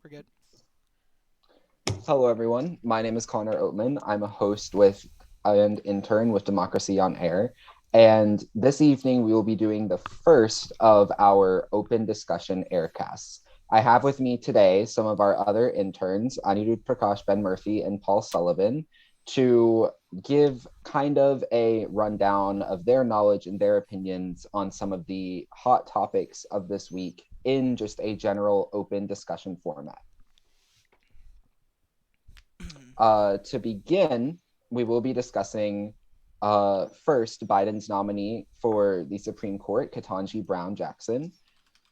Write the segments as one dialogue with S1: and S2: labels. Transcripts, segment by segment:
S1: We're good.
S2: Hello, everyone. My name is Connor Oatman. I'm a host with and intern with Democracy on Air. And this evening, we will be doing the first of our open discussion aircasts. I have with me today some of our other interns, Anirudh Prakash Ben Murphy and Paul Sullivan, to give kind of a rundown of their knowledge and their opinions on some of the hot topics of this week in just a general open discussion format. To begin, we will be discussing first Biden's nominee for the Supreme Court, Ketanji Brown Jackson.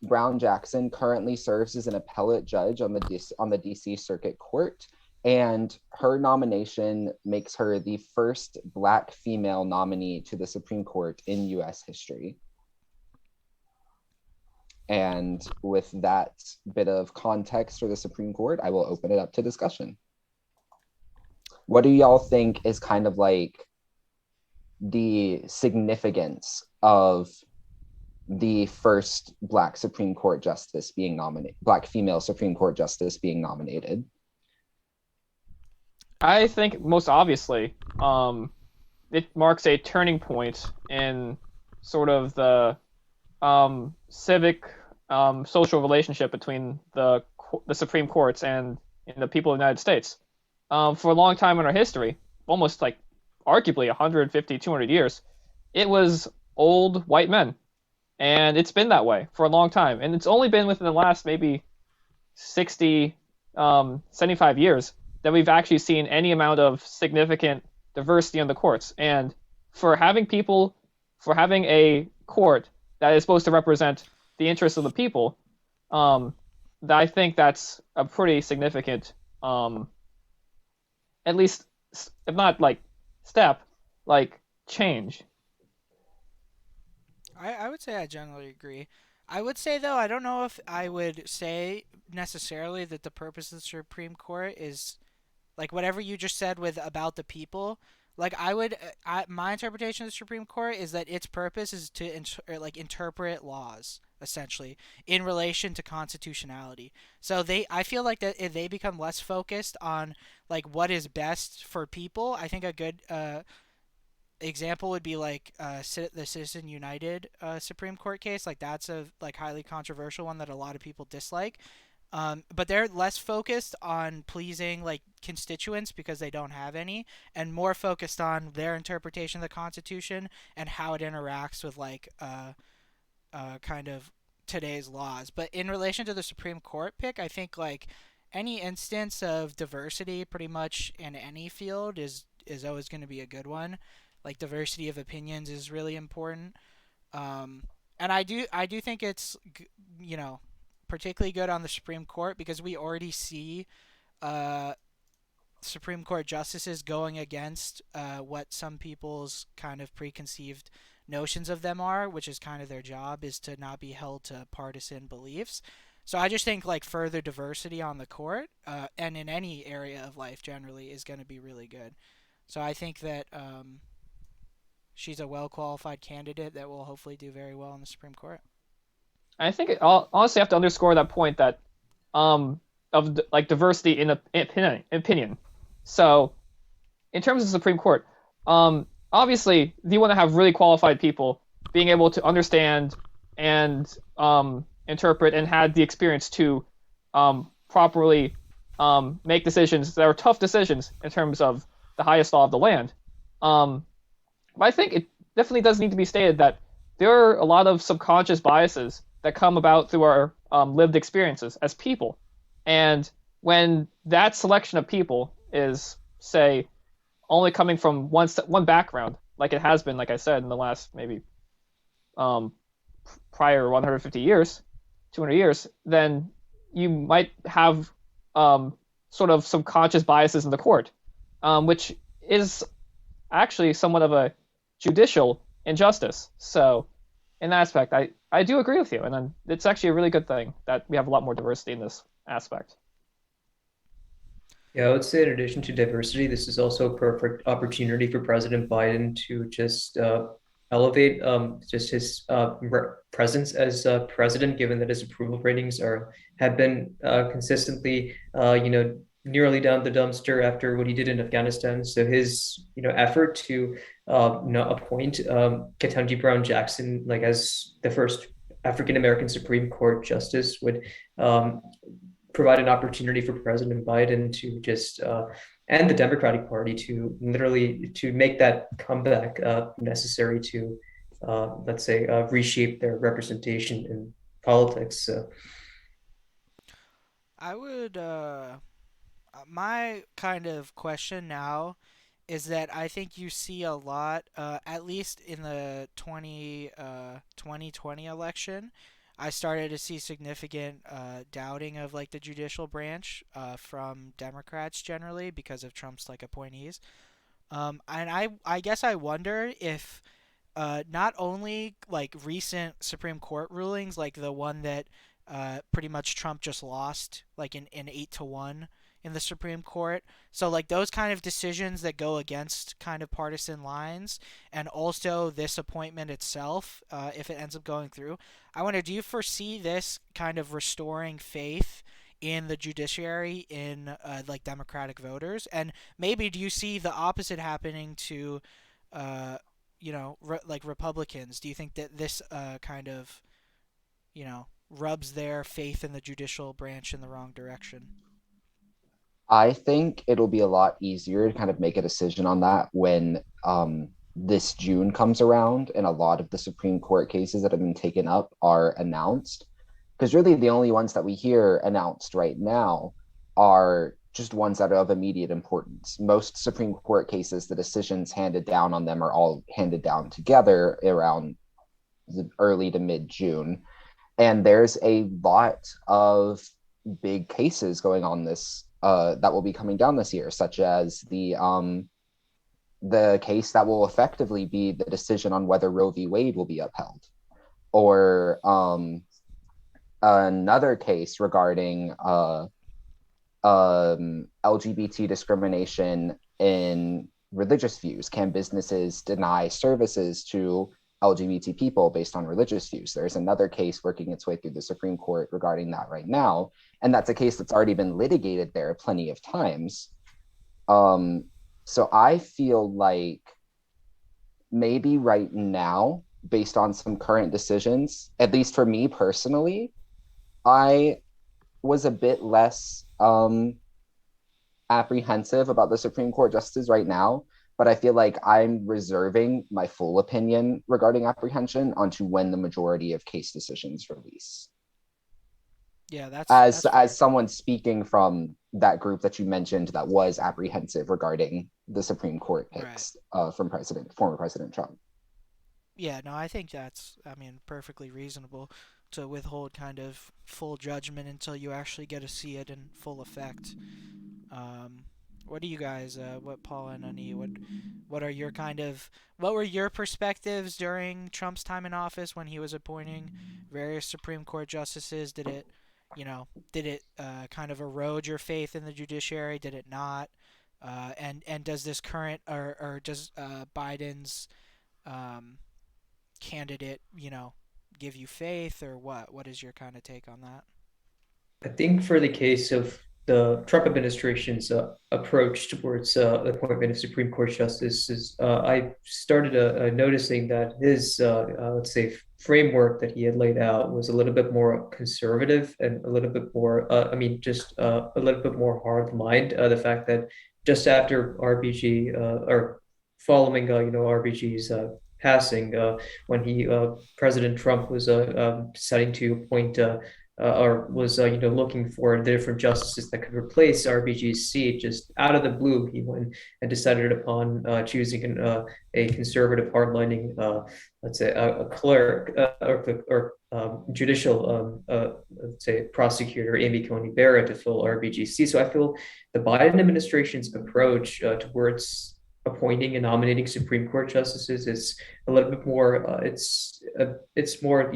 S2: Brown Jackson currently serves as an appellate judge on the DC Circuit Court, and her nomination makes her the first Black female nominee to the Supreme Court in U.S. history. And with that bit of context for the Supreme Court, I will open it up to discussion. What do y'all think is kind of like the significance of the first Black Supreme Court justice being nominated, Black female Supreme Court justice being nominated?
S3: I think most obviously, it marks a turning point in sort of the civic social relationship between the Supreme Courts and the people of the United States. For a long time in our history, almost like arguably 150, 200 years, it was old white men. And it's been that way for a long time. And it's only been within the last maybe 60, 75 years that we've actually seen any amount of significant diversity in the courts. And for having a court that is supposed to represent the interests of the people, I think that's a pretty significant at least, if not like step, like change.
S1: I would say I generally agree. I would say, though, I don't know if I would say necessarily that the purpose of the Supreme Court is like whatever you just said with about the people. Like my interpretation of the Supreme Court is that its purpose is to interpret laws essentially in relation to constitutionality. So I feel like that if they become less focused on like what is best for people, I think a good example would be like the Citizen United Supreme Court case. Like that's a like highly controversial one that a lot of people dislike. But they're less focused on pleasing like constituents because they don't have any, and more focused on their interpretation of the Constitution and how it interacts with like kind of today's laws. But in relation to the Supreme Court pick, I think like any instance of diversity pretty much in any field is always going to be a good one. Like diversity of opinions is really important. And I do think it's you know particularly good on the Supreme Court because we already see uh, Supreme Court justices going against what some people's kind of preconceived notions of them are, which is kind of their job, is to not be held to partisan beliefs. So I just think like further diversity on the court and in any area of life generally is going to be really good. So I think that she's a well qualified candidate that will hopefully do very well in the Supreme Court.
S3: I'll honestly have to underscore that point that of like diversity in opinion. So in terms of the Supreme Court, obviously you want to have really qualified people being able to understand and interpret and had the experience to properly make decisions that are tough decisions in terms of the highest law of the land. But I think it definitely does need to be stated that there are a lot of subconscious biases that come about through our lived experiences as people. And when that selection of people is, say, only coming from one background, like it has been, like I said, in the last maybe um, prior 150 years, 200 years, then you might have sort of subconscious biases in the court, which is actually somewhat of a judicial injustice. So, in that aspect, I do agree with you, and then it's actually a really good thing that we have a lot more diversity in this aspect.
S4: Yeah, I would say in addition to diversity, this is also a perfect opportunity for President Biden to just elevate just his presence as president, given that his approval ratings are have been consistently, nearly down the dumpster after what he did in Afghanistan. So his, effort to, appoint Ketanji Brown Jackson like as the first African American Supreme Court justice would um, provide an opportunity for President Biden to just and the Democratic Party to literally to make that comeback necessary to let's say reshape their representation in politics. So
S1: I would my kind of question now is that I think you see a lot, at least in the 2020 election. I started to see significant doubting of like the judicial branch from Democrats generally because of Trump's like appointees. And I guess I wonder if not only like recent Supreme Court rulings, like the one that pretty much Trump just lost, like in 8-1 in the Supreme Court. So like those kind of decisions that go against kind of partisan lines, and also this appointment itself, if it ends up going through. I wonder, do you foresee this kind of restoring faith in the judiciary in like Democratic voters, and maybe do you see the opposite happening to uh, like Republicans? Do you think that this kind of, rubs their faith in the judicial branch in the wrong direction?
S2: I think it'll be a lot easier to kind of make a decision on that when this June comes around and a lot of the Supreme Court cases that have been taken up are announced. Because really, the only ones that we hear announced right now are just ones that are of immediate importance. Most Supreme Court cases, the decisions handed down on them are all handed down together around the early to mid June. And there's a lot of big cases going on this that will be coming down this year, such as the case that will effectively be the decision on whether Roe v. Wade will be upheld, or another case regarding LGBT discrimination in religious views. Can businesses deny services to LGBT people based on religious views? There's another case working its way through the Supreme Court regarding that right now. And that's a case that's already been litigated there plenty of times. So I feel like maybe right now, based on some current decisions, at least for me personally, I was a bit less apprehensive about the Supreme Court justices right now, but I feel like I'm reserving my full opinion regarding apprehension onto when the majority of case decisions release.
S1: Yeah,
S2: As
S1: that's fair.
S2: someone speaking from that group that you mentioned that was apprehensive regarding the Supreme Court
S1: Right.
S2: picks from former President Trump.
S1: Yeah, no, I think that's, I mean, perfectly reasonable to withhold kind of full judgment until you actually get to see it in full effect. Um, what do you guys, what Paul and Ani, what are your kind of, what were your perspectives during Trump's time in office when he was appointing various Supreme Court justices? Did it kind of erode your faith in the judiciary? Did it not? And does this current, or does Biden's um, candidate, give you faith, or what? What is your kind of take on that?
S4: I think for the case of the Trump administration's approach towards the appointment of Supreme Court justices, I started noticing that his, let's say, framework that he had laid out was a little bit more conservative and a little bit more, just a little bit more hard-lined. The fact that just after RBG or following, RBG's passing, when President Trump was deciding to appoint or was looking for the different justices that could replace RBG's seat. Just out of the blue, he went and decided upon choosing a conservative, hardlining, let's say, a clerk or judicial, let's say, prosecutor Amy Coney Barrett to fill RBG's seat. So I feel the Biden administration's approach towards appointing and nominating Supreme Court justices is a little bit more. It's more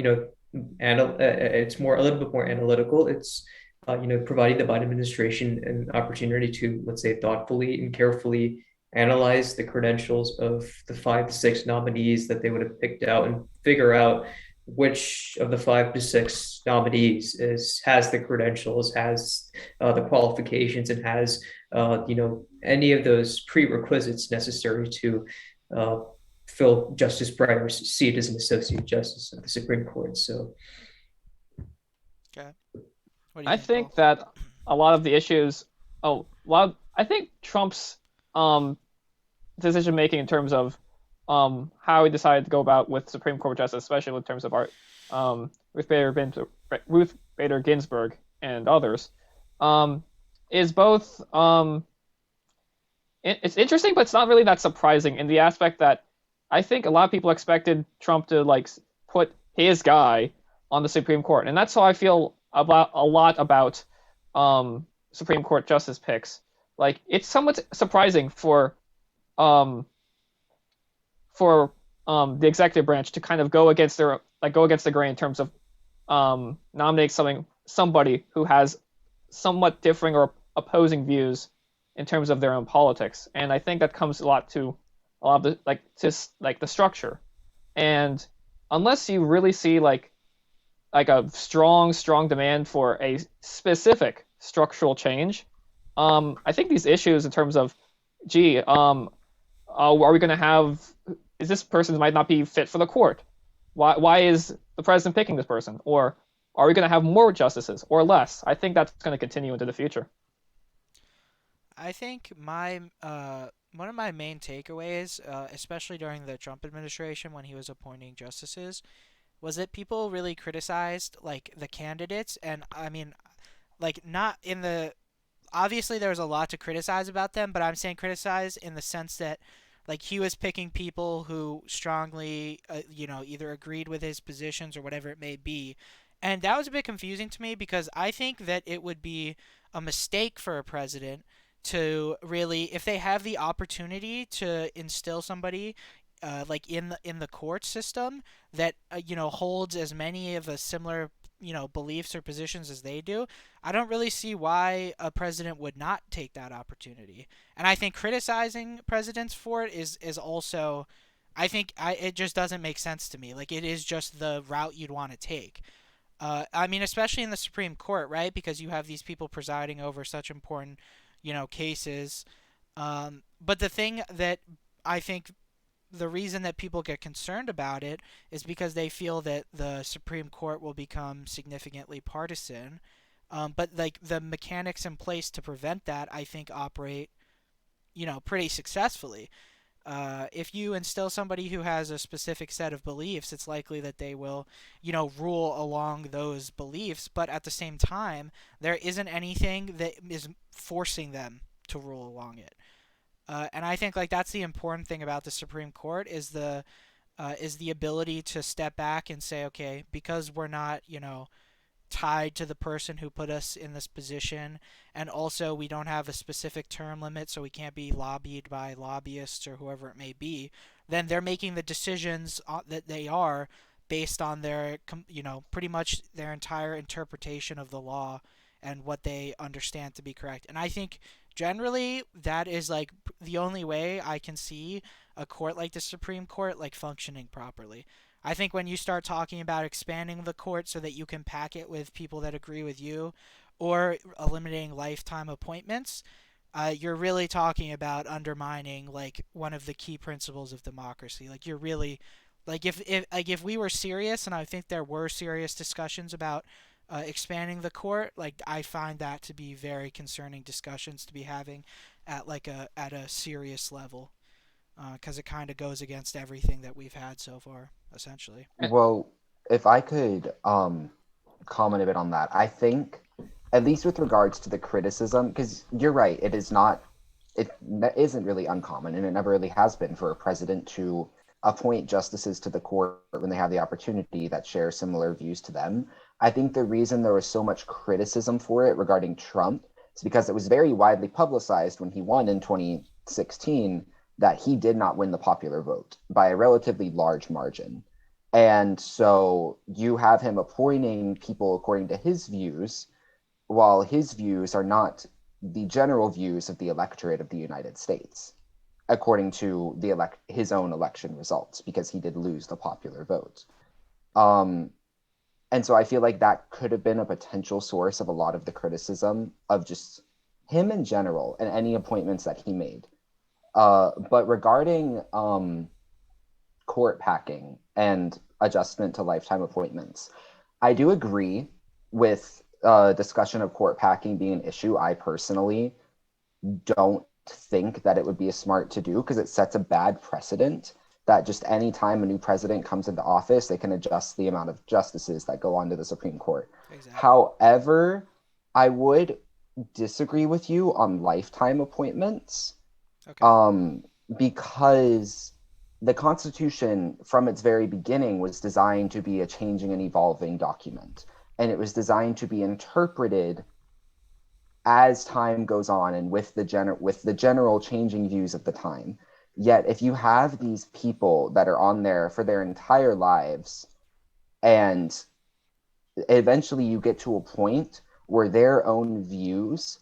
S4: it's more a little bit more analytical. It's providing the Biden administration an opportunity to, let's say, thoughtfully and carefully analyze the credentials of the 5 to 6 nominees that they would have picked out and figure out which of the 5 to 6 nominees has the credentials, has the qualifications, and has any of those prerequisites necessary to uh, fill Justice Breyer's seat as an associate justice of the Supreme Court. So,
S1: Okay. What do you
S3: I
S1: think, Paul?
S3: think that a lot of the issues, I think Trump's um, decision making in terms of how he decided to go about with Supreme Court justice, especially in terms of Ruth Bader Ginsburg and others, um, is both it's interesting, but it's not really that surprising in the aspect that I think a lot of people expected Trump to like put his guy on the Supreme Court, and that's how I feel about a lot about Supreme Court justice picks. Like it's somewhat surprising um, for the executive branch to kind of go against the grain in terms of nominate somebody who has somewhat differing or opposing views in terms of their own politics, and I think that comes a lot of the like the structure, and unless you really see like a strong demand for a specific structural change, I think these issues in terms of gee are we going to have is this person might not be fit for the court, why is the president picking this person, or are we going to have more justices or less? I think that's going to continue into the future.
S1: I think my one of my main takeaways, especially during the Trump administration when he was appointing justices, was that people really criticized like the candidates, and I mean, like not in the obviously there was a lot to criticize about them, but I'm saying criticize in the sense that like he was picking people who strongly, either agreed with his positions or whatever it may be. And that was a bit confusing to me because I think that it would be a mistake for a president to really, if they have the opportunity to instill somebody like in the court system that holds as many of a similar beliefs or positions as they do. I don't really see why a president would not take that opportunity. And I think criticizing presidents for it is also, it just doesn't make sense to me. Like it is just the route you'd want to take. I mean, especially in the Supreme Court, right? Because you have these people presiding over such important, cases. But the thing that I think the reason that people get concerned about it is because they feel that the Supreme Court will become significantly partisan. But like the mechanics in place to prevent that, I think operate, pretty successfully. If you instill somebody who has a specific set of beliefs, it's likely that they will, rule along those beliefs. But at the same time, there isn't anything that is forcing them to rule along it. And I think like that's the important thing about the Supreme Court is the ability to step back and say, okay, because we're not tied to the person who put us in this position, and also we don't have a specific term limit, so we can't be lobbied by lobbyists or whoever it may be. Then they're making the decisions that they are based on their pretty much their entire interpretation of the law and what they understand to be correct. And I think generally that is like the only way I can see a court like the Supreme Court like functioning properly. I think when you start talking about expanding the court so that you can pack it with people that agree with you or eliminating lifetime appointments, you're really talking about undermining like one of the key principles of democracy. Like you're really like if we were serious, and I think there were serious discussions about expanding the court, like I find that to be very concerning discussions to be having at a serious level, because it kind of goes against everything that we've had so far, essentially.
S2: Well, if I could comment a bit on that, I think, at least with regards to the criticism, because you're right, it isn't really uncommon, and it never really has been for a president to appoint justices to the court when they have the opportunity that share similar views to them. I think the reason there was so much criticism for it regarding Trump is because it was very widely publicized when he won in 2016 that he did not win the popular vote by a relatively large margin. And so you have him appointing people according to his views, while his views are not the general views of the electorate of the United States. according to his own election results, because he did lose the popular vote. Um, and so I feel like that could have been a potential source of a lot of the criticism of just him in general and any appointments that he made. But regarding court packing and adjustment to lifetime appointments, I do agree with discussion of court packing being an issue. I personally don't think that it would be a smart to do, because it sets a bad precedent that just any time a new president comes into office, they can adjust the amount of justices that go onto the Supreme Court.
S1: Exactly.
S2: However, I would disagree with you on lifetime appointments,
S1: Okay.
S2: because the Constitution, from its very beginning, was designed to be a changing and evolving document, and it was designed to be interpreted as time goes on and with the general changing views of the time. Yet if you have these people that are on there for their entire lives, and eventually you get to a point where their own views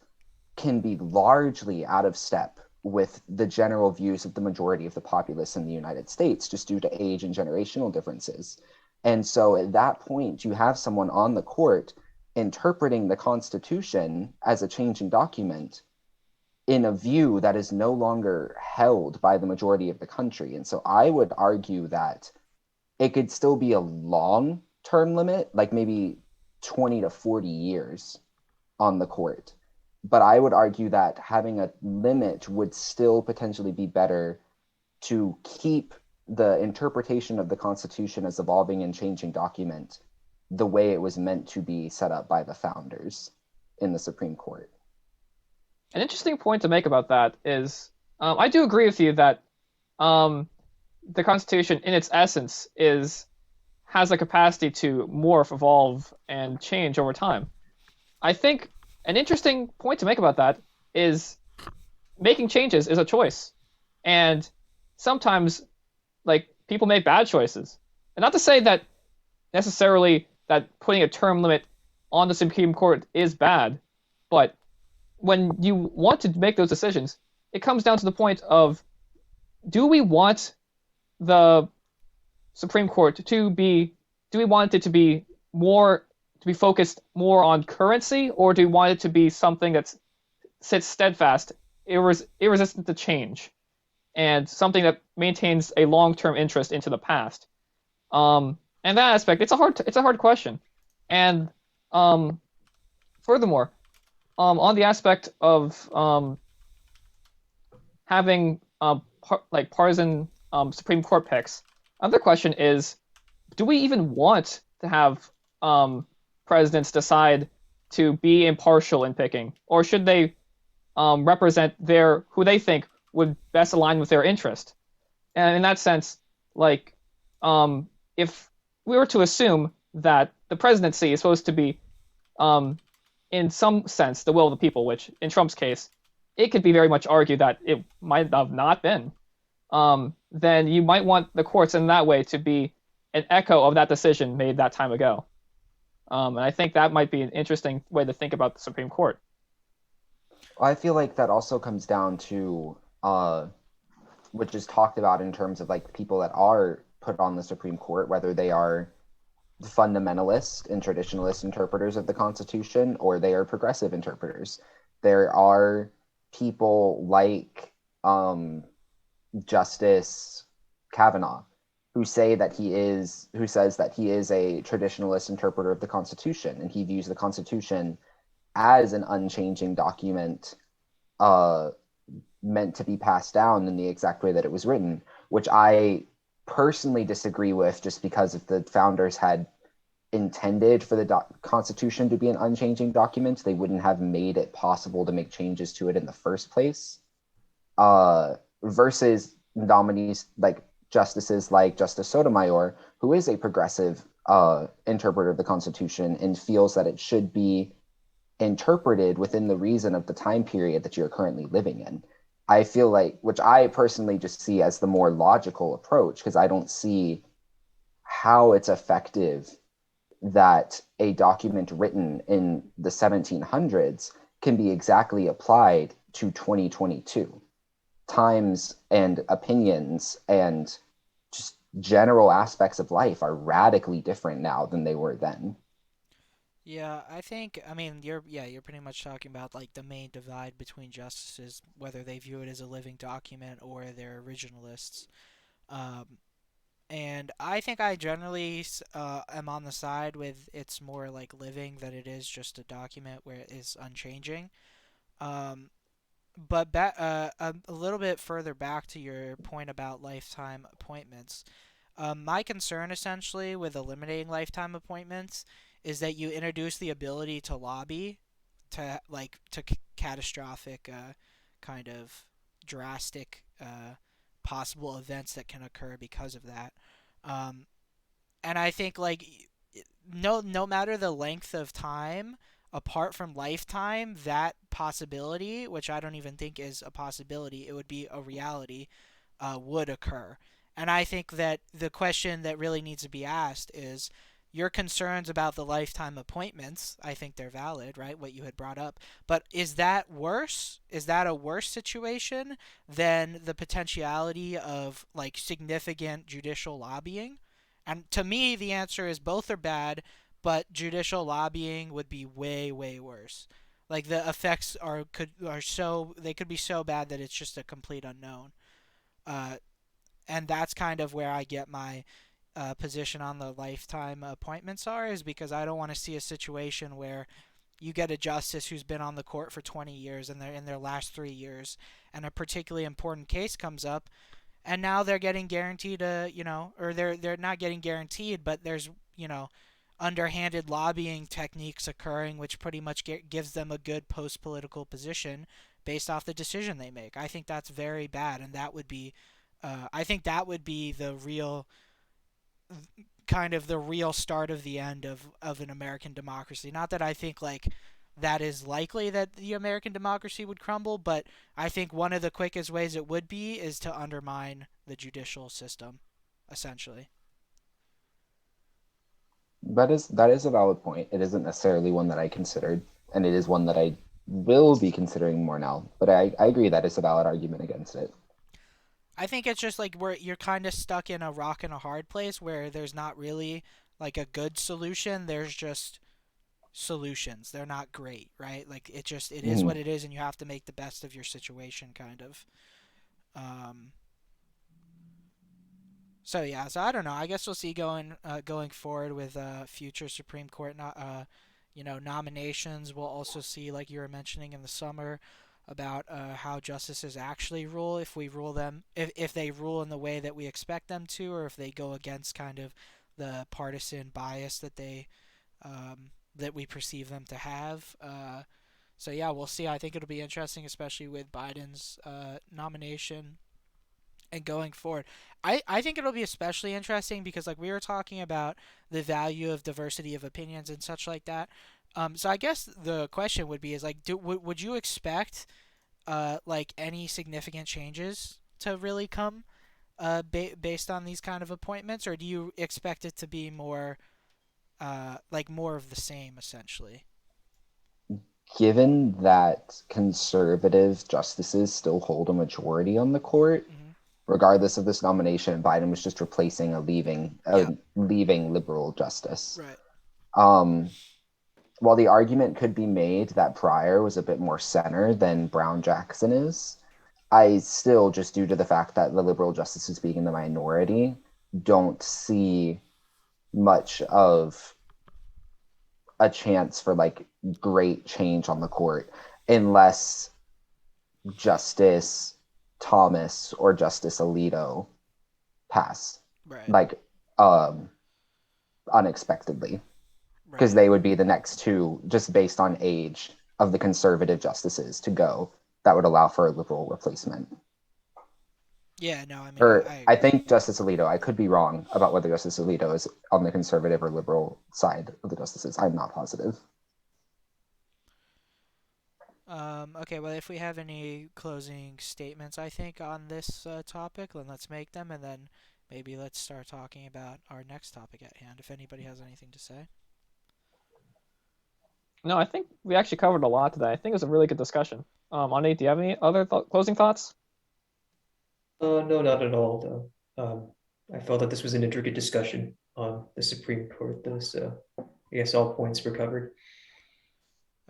S2: can be largely out of step with the general views of the majority of the populace in the United States, just due to age and generational differences. And so at that point, you have someone on the court interpreting the Constitution as a changing document in a view that is no longer held by the majority of the country. And so I would argue that it could still be a long term limit, like maybe 20 to 40 years on the court. But I would argue that having a limit would still potentially be better to keep the interpretation of the Constitution as evolving and changing document the way it was meant to be set up by the founders in the Supreme Court.
S3: An interesting point to make about that is I do agree with you that um, the Constitution, in its essence, has the capacity to morph, evolve, and change over time. I think an interesting point to make about that is making changes is a choice, and sometimes like people make bad choices. And not to say that necessarily that putting a term limit on the Supreme Court is bad, but when you want to make those decisions, it comes down to the point of, do we want the Supreme Court to be, do we want it to be more, to be focused more on currency, or do we want it to be something that sits steadfast, irresistant to change, and something that maintains a long-term interest into the past? And that aspect, it's a hard question. And furthermore, on the aspect of having like partisan Supreme Court picks, another question is, do we even want to have presidents decide to be impartial in picking, or should they represent who they think would best align with their interest? And in that sense, like if we were to assume that the presidency is supposed to be in some sense the will of the people, which in Trump's case, it could be very much argued that it might have not been, then you might want the courts in that way to be an echo of that decision made that time ago. And I think that might be an interesting way to think about the Supreme Court.
S2: I feel like that also comes down to which is talked about in terms of like people that are put on the Supreme Court, whether they are fundamentalist and traditionalist interpreters of the Constitution or they are progressive interpreters. There are people like Justice Kavanaugh who says that he is a traditionalist interpreter of the Constitution, and he views the Constitution as an unchanging document meant to be passed down in the exact way that it was written, which I personally disagree with, just because if the founders had intended for the Constitution to be an unchanging document, they wouldn't have made it possible to make changes to it in the first place. Versus nominees like justices like Justice Sotomayor, who is a progressive interpreter of the Constitution and feels that it should be interpreted within the reason of the time period that you're currently living in. I feel like, which I personally just see as the more logical approach, because I don't see how it's effective that a document written in the 1700s can be exactly applied to 2022. times and opinions and just general aspects of life are radically different now than they were then.
S1: Yeah, I mean, you're pretty much talking about like the main divide between justices, whether they view it as a living document or they're originalists. Um, and I think I generally am on the side with it's more like living than it is just a document where it is unchanging. Um, but a little bit further back to your point about lifetime appointments, my concern essentially with eliminating lifetime appointments is that you introduce the ability to lobby to catastrophic kind of drastic possible events that can occur because of that. Um, and I think like no matter the length of time apart from lifetime, that possibility, which I don't even think is a possibility, it would be a reality, would occur. And I think that the question that really needs to be asked is your concerns about the lifetime appointments. I think they're valid, right? What you had brought up. But is that worse? Is that a worse situation than the potentiality of like significant judicial lobbying? And to me, the answer is both are bad, but judicial lobbying would be way, way worse. Like the effects are so they could be so bad that it's just a complete unknown. Uh, and that's kind of where I get my position on the lifetime appointments are, is because I don't want to see a situation where you get a justice who's been on the court for 20 years and they're in their last 3 years, and a particularly important case comes up, and now they're getting guaranteed a or they're not getting guaranteed, but there's underhanded lobbying techniques occurring, which pretty much gives them a good post political position based off the decision they make. I think that's very bad, and that would be I think that would be the real kind of the real start of the end of an American democracy. Not that I think like that is likely that the American democracy would crumble, but I think one of the quickest ways it would be is to undermine the judicial system, essentially.
S2: That is a valid point. It isn't necessarily one that I considered, and it is one that I will be considering more now. But I agree that it's a valid argument against it.
S1: I think it's just like where you're kind of stuck in a rock and a hard place where there's not really like a good solution. There's just solutions. They're not great, right? Like it is what
S2: Mhm.
S1: it is, and you have to make the best of your situation, kind of. Um, so yeah, so I don't know. I guess we'll see going forward with future Supreme Court nominations. We'll also see, like you were mentioning in the summer, about how justices actually rule. If we rule them, if they rule in the way that we expect them to, or if they go against kind of the partisan bias that we perceive them to have. So yeah, we'll see. I think it'll be interesting, especially with Biden's nomination and going forward. I think it'll be especially interesting because like we were talking about the value of diversity of opinions and such like that. So I guess the question would be is like would you expect like any significant changes to really come based on these kind of appointments, or do you expect it to be more like more of the same essentially?
S2: Given that conservative justices still hold a majority on the court,
S1: Hmm.
S2: regardless of this nomination, Biden was just replacing a
S1: Yeah.
S2: leaving liberal justice.
S1: Right.
S2: Um, while the argument could be made that Pryor was a bit more center than Brown Jackson is, I still, just due to the fact that the liberal justices being in the minority, don't see much of a chance for like great change on the court unless Justice Thomas or Justice Alito pass,
S1: Right.
S2: like um unexpectedly, because
S1: Right.
S2: they would be the next two just based on age of the conservative justices to go that would allow for a liberal replacement.
S1: Yeah. No. I mean,
S2: Or
S1: I
S2: I
S1: agree.
S2: think Justice Alito, I could be wrong about whether Justice Alito is on the conservative or liberal side of the justices. I'm not positive.
S1: Okay, well, if we have any closing statements, I think, on this topic, then let's make them, and then maybe let's start talking about our next topic at hand, if anybody has anything to say.
S3: No, I think we actually covered a lot today. I think it was a really good discussion. Nate, do you have any other closing thoughts?
S4: No, not at all, though. I felt that this was an intricate discussion on the Supreme Court, though, so I guess all points were covered.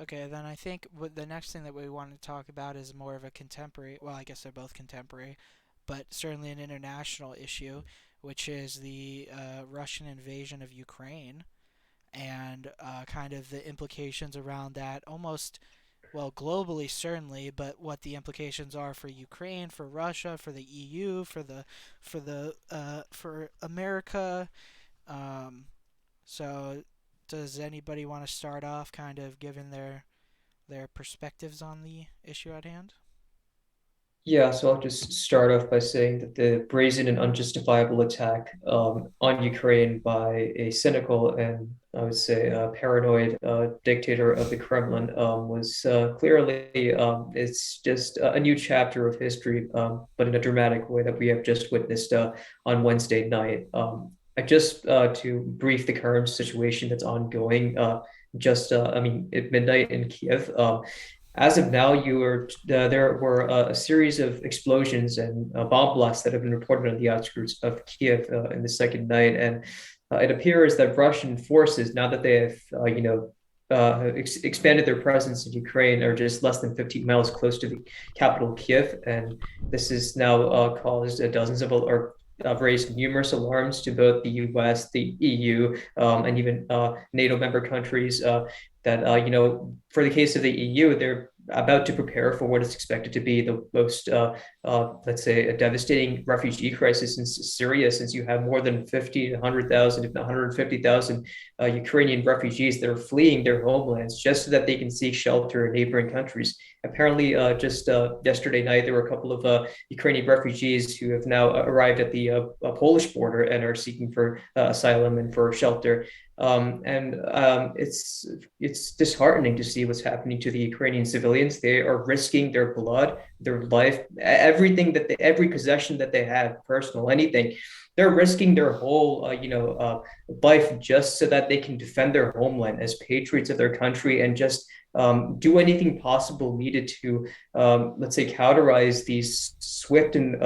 S1: Okay, then I think the next thing that we want to talk about is more of a contemporary, well, I guess they're both contemporary, but certainly an international issue, which is the Russian invasion of Ukraine and kind of the implications around that, almost, well, globally certainly, but what the implications are for Ukraine, for Russia, for the EU, for America. Um, so, does anybody want to start off, kind of giving their perspectives on the issue at hand?
S4: Yeah, so I'll just start off by saying that the brazen and unjustifiable attack on Ukraine by a cynical and I would say paranoid dictator of the Kremlin was clearly it's just a new chapter of history, but in a dramatic way that we have just witnessed on Wednesday night. I just to brief the current situation that's ongoing. I mean, at midnight in Kiev. As of now, there were a series of explosions and bomb blasts that have been reported on the outskirts of Kiev in the second night, and it appears that Russian forces, now that they have expanded their presence in Ukraine, are just less than 15 miles close to the capital Kiev, and this has now caused dozens of or raised numerous alarms to both the U.S., the EU, and even NATO member countries that for the case of the EU, they're about to prepare for what is expected to be the most, let's say, a devastating refugee crisis in Syria, since you have more than 50 to 100,000, if not 150,000 Ukrainian refugees that are fleeing their homelands just so that they can seek shelter in neighboring countries. Apparently, just yesterday night, there were a couple of Ukrainian refugees who have now arrived at the Polish border and are seeking for asylum and for shelter. It's disheartening to see what's happening to the Ukrainian civilians. They are risking their blood, their life, everything every possession that they have, personal, anything. They're risking their whole, life just so that they can defend their homeland as patriots of their country and just do anything possible needed to, let's say, cauterize these swift and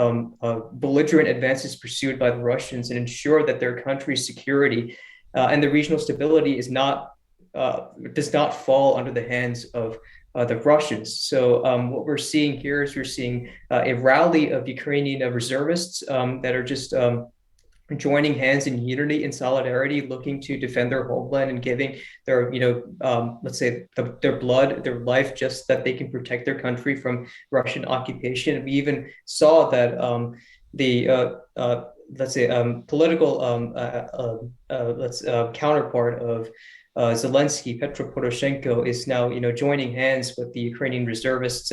S4: belligerent advances pursued by the Russians and ensure that their country's security and the regional stability is not does not fall under the hands of the Russians. So what we're seeing here is we're seeing a rally of Ukrainian reservists that are just joining hands in unity and solidarity, looking to defend their homeland and giving their, let's say, their blood, their life, just that they can protect their country from Russian occupation. We even saw that the let's say political counterpart of Zelensky, Petro Poroshenko, is now joining hands with the Ukrainian reservists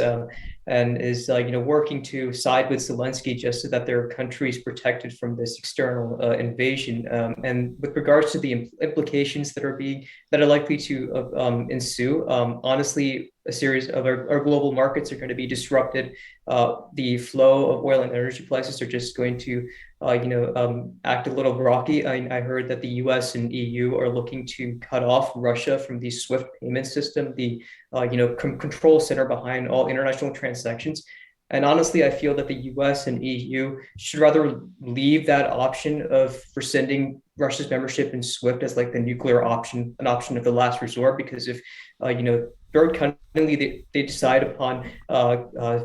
S4: and is working to side with Zelensky just so that their country is protected from this external invasion. And with regards to the implications that are likely to ensue, honestly, a series of our global markets are going to be disrupted. The flow of oil and energy prices are just going to act a little rocky. I heard that the U.S. and EU are looking to cut off Russia from the SWIFT payment system, the control center behind all international transactions. And honestly, I feel that the U.S. and EU should rather leave that option of rescinding Russia's membership in SWIFT as like the nuclear option, an option of the last resort. Because if very cunningly they decide upon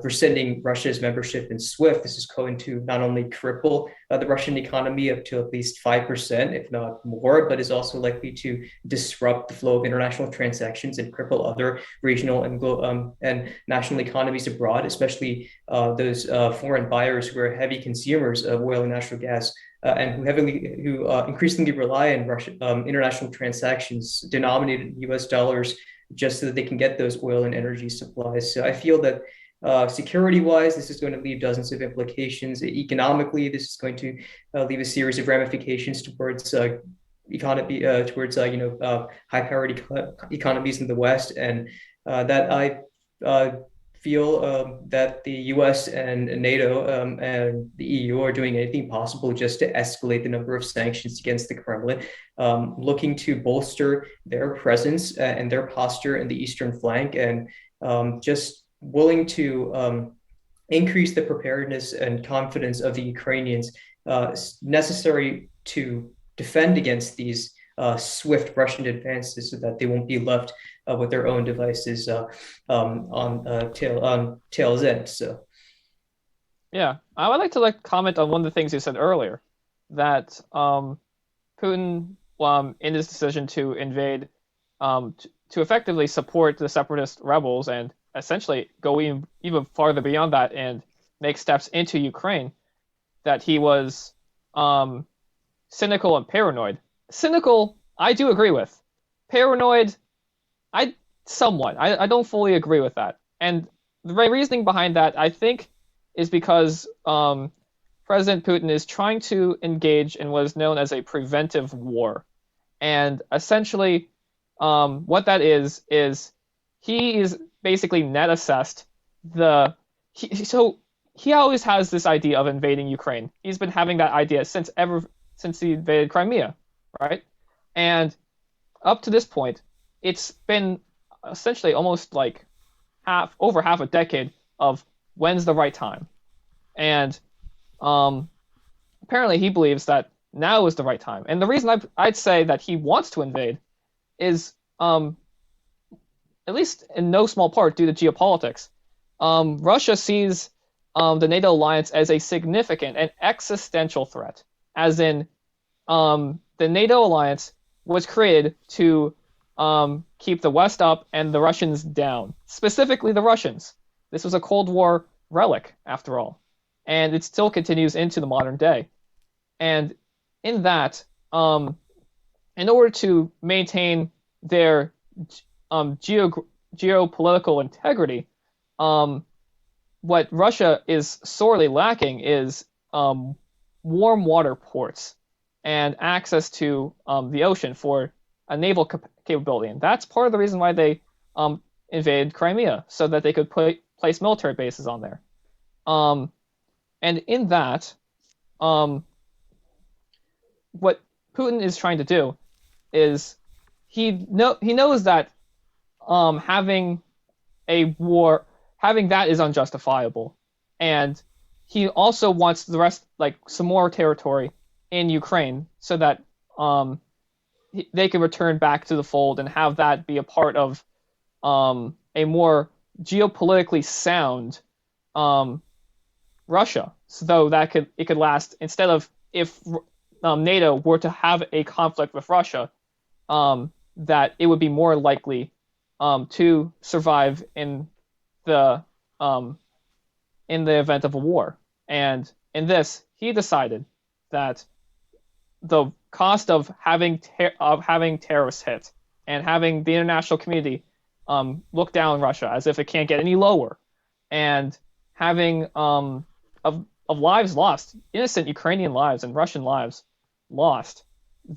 S4: rescinding Russia's membership in SWIFT, this is going to not only cripple the Russian economy up to at least 5%, if not more, but is also likely to disrupt the flow of international transactions and cripple other regional and national economies abroad, especially those foreign buyers who are heavy consumers of oil and natural gas. And who increasingly rely on Russian international transactions denominated in U.S. dollars just so that they can get those oil and energy supplies. So I feel that security-wise, this is going to leave dozens of implications. Economically, this is going to leave a series of ramifications towards economy, towards high-priority economies in the West, and that I feel that the U.S. and NATO and the EU are doing anything possible just to escalate the number of sanctions against the Kremlin, looking to bolster their presence and their posture in the eastern flank, and just willing to increase the preparedness and confidence of the Ukrainians necessary to defend against these swift Russian advances, so that they won't be left with their own devices on tail's end. So
S3: Yeah, I would like to comment on one of the things you said earlier, that Putin, in his decision to invade, to effectively support the separatist rebels and essentially go even farther beyond that and make steps into Ukraine, that he was cynical and paranoid. Cynical, I do agree with. Paranoid, I somewhat. I don't fully agree with that. And the reasoning behind that, I think, is because President Putin is trying to engage in what is known as a preventive war. And essentially, what that is he is basically net assessed so he always has this idea of invading Ukraine. He's been having that idea since he invaded Crimea, right? And up to this point, it's been essentially almost like over half a decade of when's the right time. And apparently he believes that now is the right time. And the reason I'd say that he wants to invade is, at least in no small part due to geopolitics. Russia sees the NATO alliance as a significant and existential threat, as in the NATO alliance was created to keep the West up and the Russians down, specifically the Russians. This was a Cold War relic, after all, and it still continues into the modern day. And in that, in order to maintain their geopolitical integrity, what Russia is sorely lacking is warm water ports and access to the ocean for a naval capability. And that's part of the reason why they invaded Crimea, so that they could place military bases on there. And in that, what Putin is trying to do is he knows that having that is unjustifiable, and he also wants the rest, like some more territory in Ukraine, so that they can return back to the fold and have that be a part of a more geopolitically sound Russia, so that it could last, instead of if NATO were to have a conflict with Russia, that it would be more likely to survive in the event of a war. And in this, he decided that the cost of having terrorists hit and having the international community look down Russia as if it can't get any lower, and having of lives lost, innocent Ukrainian lives and Russian lives lost,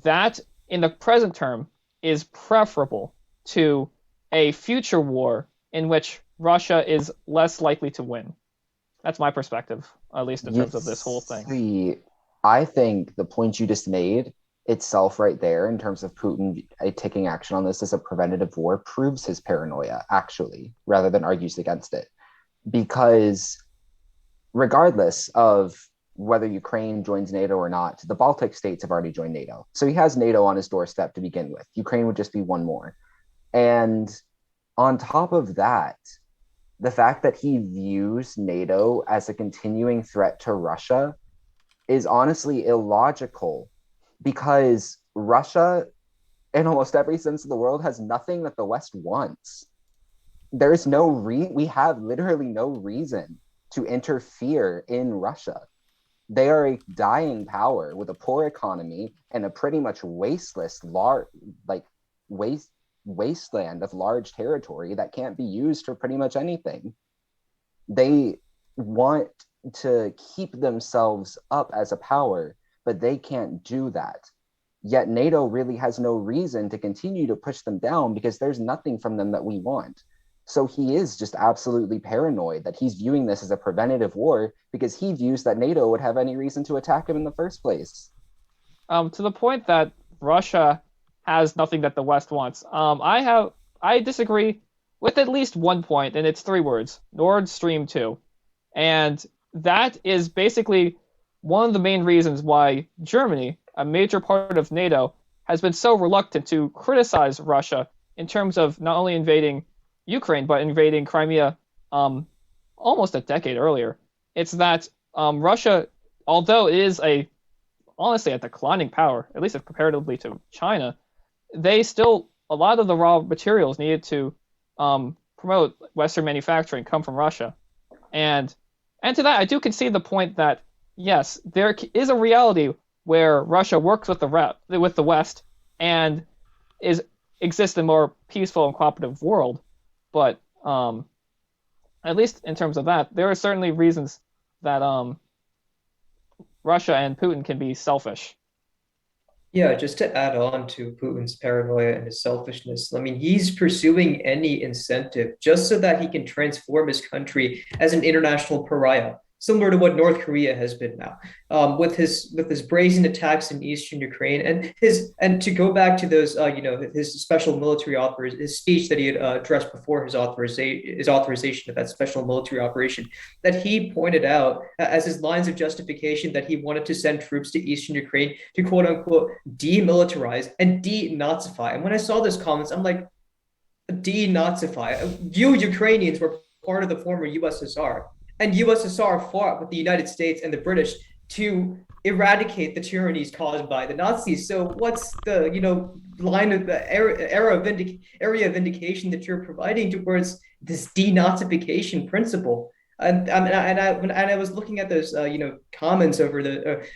S3: that in the present term is preferable to a future war in which Russia is less likely to win. That's my perspective, at least in terms of this whole thing.
S2: See, I think the point you just made itself right there, in terms of Putin taking action on this as a preventative war, proves his paranoia, actually, rather than argues against it. Because regardless of whether Ukraine joins NATO or not, the Baltic states have already joined NATO. So he has NATO on his doorstep to begin with. Ukraine would just be one more. And on top of that, the fact that he views NATO as a continuing threat to Russia is honestly illogical, because Russia, in almost every sense of the world, has nothing that the West wants. There's we have literally no reason to interfere in Russia. They are a dying power with a poor economy and a pretty much wasteland of large territory that can't be used for pretty much anything. They want to keep themselves up as a power, but they can't do that. Yet NATO really has no reason to continue to push them down, because there's nothing from them that we want. So he is just absolutely paranoid that he's viewing this as a preventative war, because he views that NATO would have any reason to attack him in the first place.
S3: To the point that Russia has nothing that the West wants. I disagree with at least one point, and it's 3 words: Nord Stream 2. And that is basically one of the main reasons why Germany, a major part of NATO, has been so reluctant to criticize Russia in terms of not only invading Ukraine, but invading Crimea um, almost a decade earlier. It's that Russia, although it is honestly a declining power, at least comparatively to China, they still, a lot of the raw materials needed to promote Western manufacturing come from Russia. And to that, I do concede the point that yes, there is a reality where Russia works with the West and is exists in a more peaceful and cooperative world. But at least in terms of that, there are certainly reasons that Russia and Putin can be selfish.
S4: Yeah, just to add on to Putin's paranoia and his selfishness, I mean, he's pursuing any incentive just so that he can transform his country as an international pariah, similar to what North Korea has been now, with his brazen attacks in eastern Ukraine and to go back to those, his special military his speech that he had addressed before his authorization of that special military operation, that he pointed out as his lines of justification that he wanted to send troops to eastern Ukraine to quote unquote demilitarize and denazify. And when I saw those comments, I'm like, denazify. You Ukrainians were part of the former USSR, and USSR fought with the United States and the British to eradicate the tyrannies caused by the Nazis. So what's the line of the area of vindication that you're providing towards this denazification principle? And I was looking at those comments over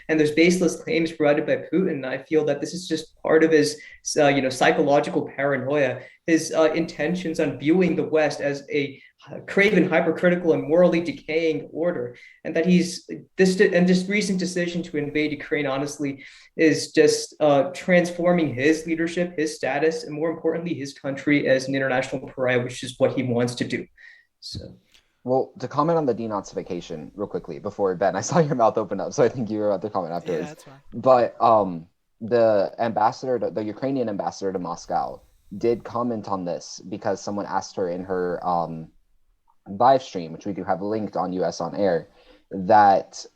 S4: and those baseless claims provided by Putin. I feel that this is just part of his psychological paranoia, his intentions on viewing the West as a craven, hypercritical, and morally decaying order, and that this recent decision to invade Ukraine honestly is just transforming his leadership, his status, and more importantly, his country as an international pariah, which is what he wants to do. So.
S2: Well, to comment on the denazification real quickly before Ben, I saw your mouth open up, so I think you were about to comment
S1: Yeah,
S2: afterwards.
S1: that's fine.
S2: But the Ukrainian ambassador to Moscow did comment on this because someone asked her in her live stream, which we do have linked on US on Air, that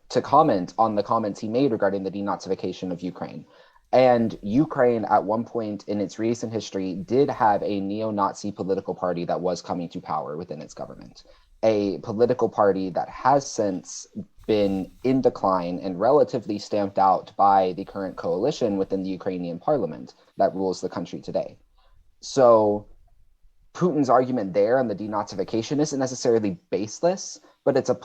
S2: to comment on the comments he made regarding the denazification of Ukraine. And Ukraine, at one point in its recent history, did have a neo-Nazi political party that was coming to power within its government. A political party that has since been in decline and relatively stamped out by the current coalition within the Ukrainian parliament that rules the country today. So Putin's argument there on the denazification isn't necessarily baseless, but it's a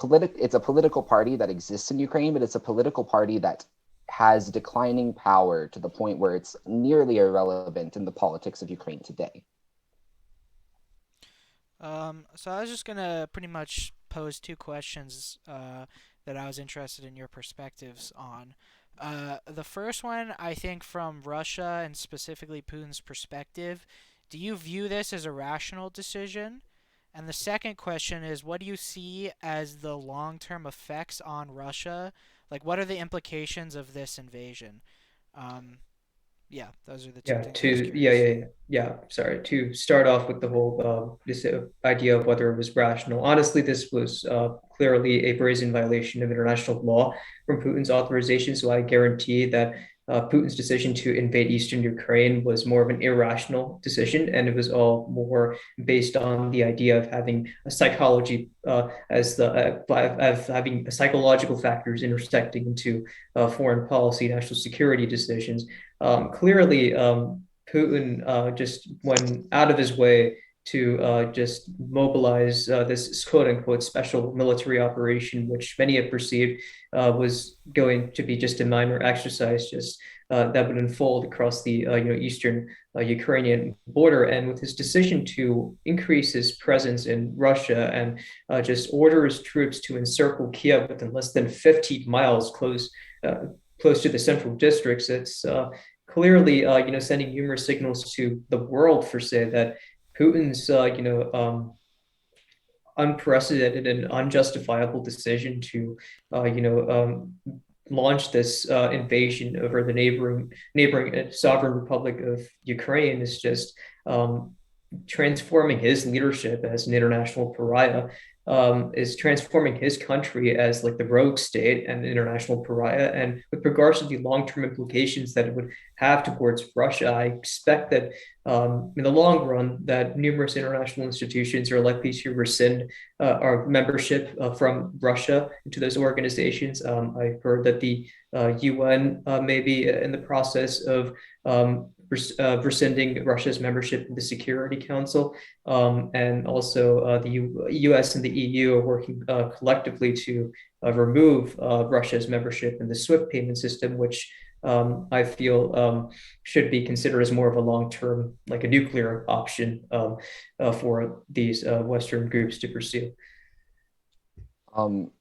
S2: political party that exists in Ukraine, but it's a political party that has declining power to the point where it's nearly irrelevant in the politics of Ukraine today.
S1: So I was just gonna pretty much pose two questions that I was interested in your perspectives on. The first one, I think, from Russia and specifically Putin's perspective, do you view this as a rational decision? And the second question is, what do you see as the long-term effects on Russia? Like, what are the implications of this invasion? Um, yeah, those are the two
S4: Yeah,
S1: things I was
S4: to yeah,
S1: curious.
S4: yeah, yeah, yeah. Sorry, to start off with the whole this idea of whether it was rational. Honestly, this was clearly a brazen violation of international law from Putin's authorization. So I guarantee that Putin's decision to invade eastern Ukraine was more of an irrational decision, and it was all more based on the idea of having a psychology as the of having psychological factors intersecting into foreign policy, national security decisions. Clearly, Putin just went out of his way to just mobilize this quote unquote special military operation, which many have perceived was going to be just a minor exercise, just that would unfold across the eastern Ukrainian border. And with his decision to increase his presence in Russia and just order his troops to encircle Kiev within less than 50 miles close to the central districts, it's clearly sending numerous signals to the world for say that Putin's unprecedented and unjustifiable decision to launch this invasion over the neighboring sovereign republic of Ukraine is just transforming his leadership as an international pariah, is transforming his country as like the rogue state and international pariah. And with regards to the long-term implications that it would have towards Russia, I expect that in the long run, that numerous international institutions are likely to rescind our membership from Russia into those organizations. I've heard that the UN may be in the process of rescinding Russia's membership in the Security Council. And also, the US and the EU are working collectively to remove Russia's membership in the SWIFT payment system, which I feel should be considered as more of a long-term, like a nuclear option for these Western groups to pursue.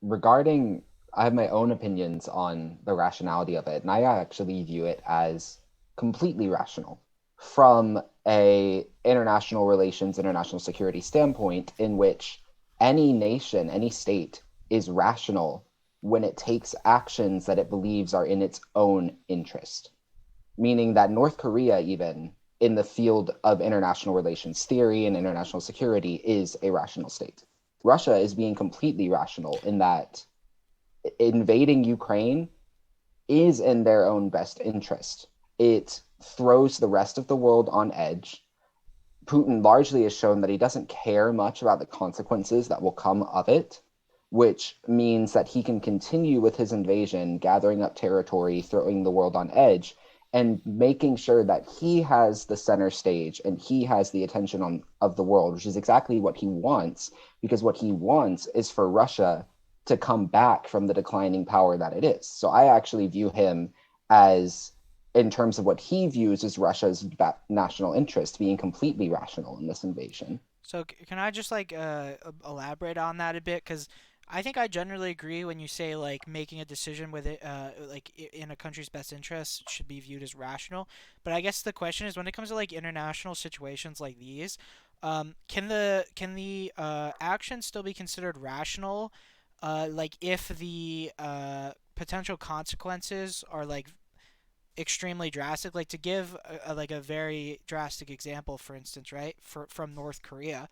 S2: Regarding, I have my own opinions on the rationality of it, and I actually view it as completely rational from a international relations, international security standpoint, in which any nation, any state is rational when it takes actions that it believes are in its own interest. Meaning that North Korea, even in the field of international relations theory and international security, is a rational state. Russia is being completely rational in that invading Ukraine is in their own best interest. It throws the rest of the world on edge. Putin largely has shown that he doesn't care much about the consequences that will come of it, which means that he can continue with his invasion, gathering up territory, throwing the world on edge, and making sure that he has the center stage and he has the attention of the world, which is exactly what he wants, because what he wants is for Russia to come back from the declining power that it is. So I actually view him as, in terms of what he views as Russia's national interest, being completely rational in this invasion.
S1: So can I just like elaborate on that a bit? Because I think I generally agree when you say like making a decision with it, in a country's best interest should be viewed as rational. But I guess the question is when it comes to like international situations like these, can the action still be considered rational? Like if the potential consequences are like extremely drastic, like to give like a very drastic example, for instance, right, from North Korea.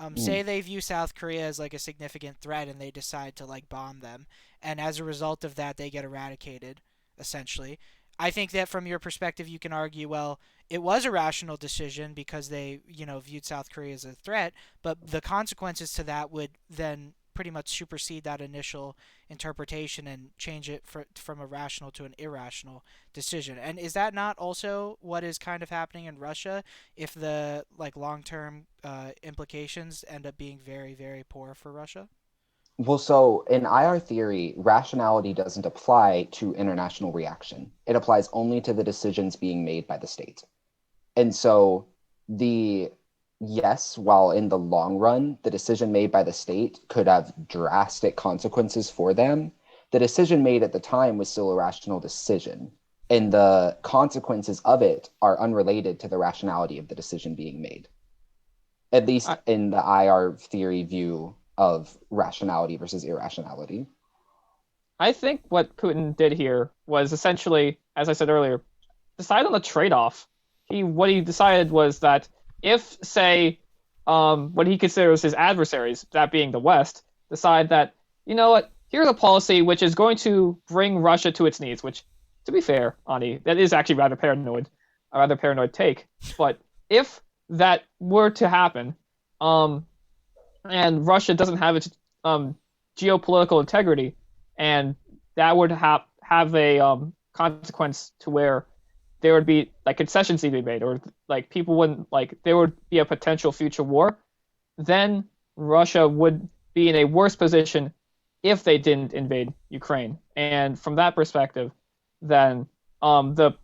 S2: Mm.
S1: Say they view South Korea as like a significant threat and they decide to like bomb them, and as a result of that, they get eradicated, essentially. I think that from your perspective, you can argue, well, it was a rational decision because they, viewed South Korea as a threat, but the consequences to that would then pretty much supersede that initial interpretation and change it from a rational to an irrational decision. And is that not also what is kind of happening in Russia if the like long-term implications end up being very, very poor for Russia?
S2: Well, so in IR theory, rationality doesn't apply to international reaction. It applies only to the decisions being made by the state. And so the yes, while in the long run, the decision made by the state could have drastic consequences for them, the decision made at the time was still a rational decision. And the consequences of it are unrelated to the rationality of the decision being made, at least
S3: I,
S2: in the IR theory view of rationality versus irrationality.
S3: I think what Putin did here was essentially, as I said earlier, decide on the trade-off. What he decided was that if, say, what he considers his adversaries, that being the West, decide that, you know what, here's a policy which is going to bring Russia to its knees, which, to be fair, Ani, that is actually a rather paranoid take. But if that were to happen, um, and Russia doesn't have its geopolitical integrity, and that would have a consequence to where there would be like concessions need to be made, or like people wouldn't like there would be a potential future war, then Russia would be in a worse position if they didn't invade Ukraine. And from that perspective, then the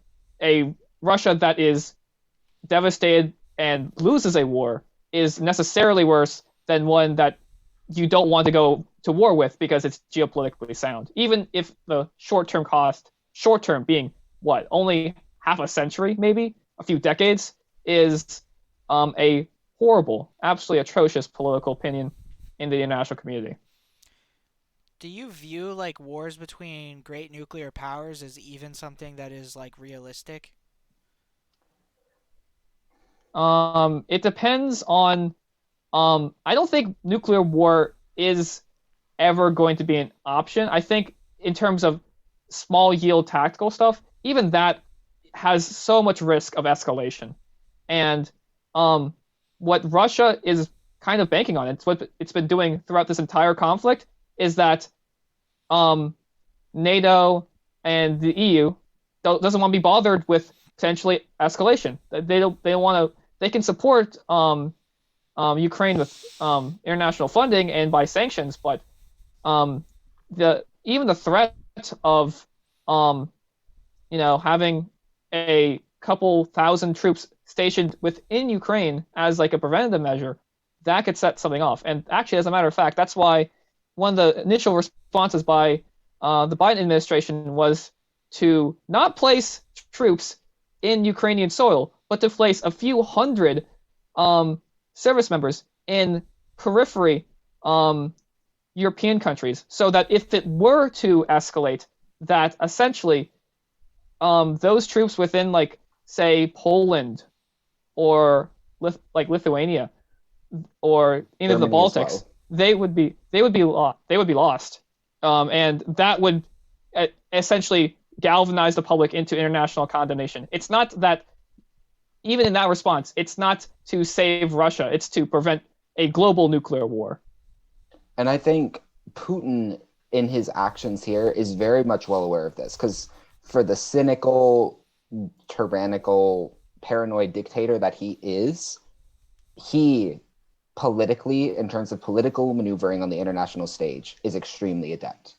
S3: a Russia that is devastated and loses a war is necessarily worse than one that you don't want to go to war with because it's geopolitically sound. Even if the short term being what, only half a century, maybe a few decades, is a horrible, absolutely atrocious political opinion in the international community.
S1: Do you view like wars between great nuclear powers as even something that is like realistic?
S3: It depends on. I don't think nuclear war is ever going to be an option. I think in terms of small yield tactical stuff, even that has so much risk of escalation. And um, what Russia is kind of banking on, it's what it's been doing throughout this entire conflict, is that um, NATO and the EU doesn't want to be bothered with potentially escalation. They don't want to. They can support Ukraine with international funding and by sanctions, but um, the even the threat of um, having a couple thousand troops stationed within Ukraine as like a preventative measure, that could set something off. And actually, as a matter of fact, that's why one of the initial responses by the Biden administration was to not place troops in Ukrainian soil, but to place a few hundred service members in periphery European countries, so that if it were to escalate, that essentially those troops within, like, say, Poland or Lithuania or into the
S2: Germany as
S3: Baltics,
S2: well.
S3: they would be lost, and that would essentially galvanize the public into international condemnation. It's not that, even in that response, it's not to save Russia; it's to prevent a global nuclear war.
S2: And I think Putin, in his actions here, is very much well aware of this, because for the cynical, tyrannical, paranoid dictator that he politically, in terms of political maneuvering on the international stage, is extremely adept.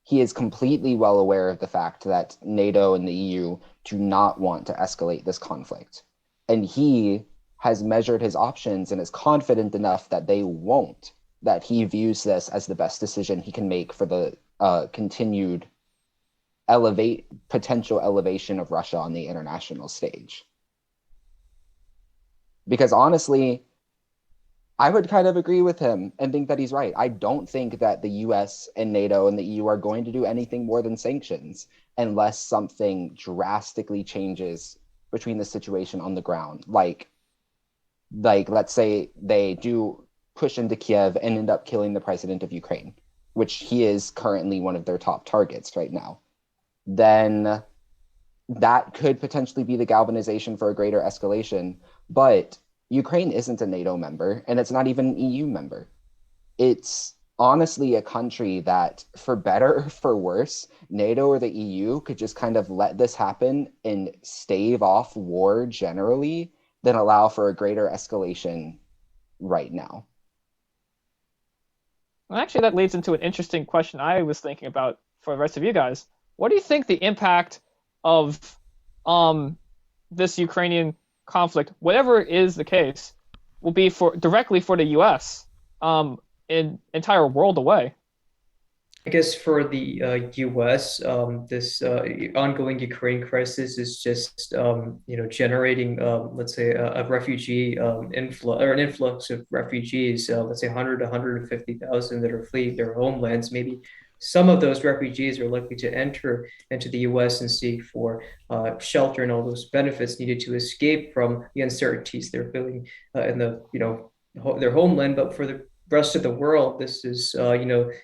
S2: He is completely well aware of the fact that NATO and the EU do not want to escalate this conflict. And he has measured his options and is confident enough that they won't, that he views this as the best decision he can make for the continued potential elevation of Russia on the international stage. Because honestly, I would kind of agree with him and think that he's right. I don't think that the US and NATO and the EU are going to do anything more than sanctions unless something drastically changes between the situation on the ground. Like let's say they do push into Kiev and end up killing the president of Ukraine, which he is currently one of their top targets right now. Then that could potentially be the galvanization for a greater escalation. But Ukraine isn't a NATO member, and it's not even an EU member. It's honestly a country that, for better or for worse, NATO or the EU could just kind of let this happen and stave off war generally, than allow for a greater escalation right now.
S3: And actually, that leads into an interesting question I was thinking about for the rest of you guys. What do you think the impact of this Ukrainian conflict, whatever is the case, will be directly for the U.S. In entire world away?
S4: I guess for the U.S., this ongoing Ukraine crisis is just generating, let's say, a refugee influx, or an influx of refugees. Let's say 100 to 150,000 that are fleeing their homelands. Maybe some of those refugees are likely to enter into the U.S. and seek for shelter and all those benefits needed to escape from the uncertainties they're feeling in their homeland. But for the rest of the world, this is,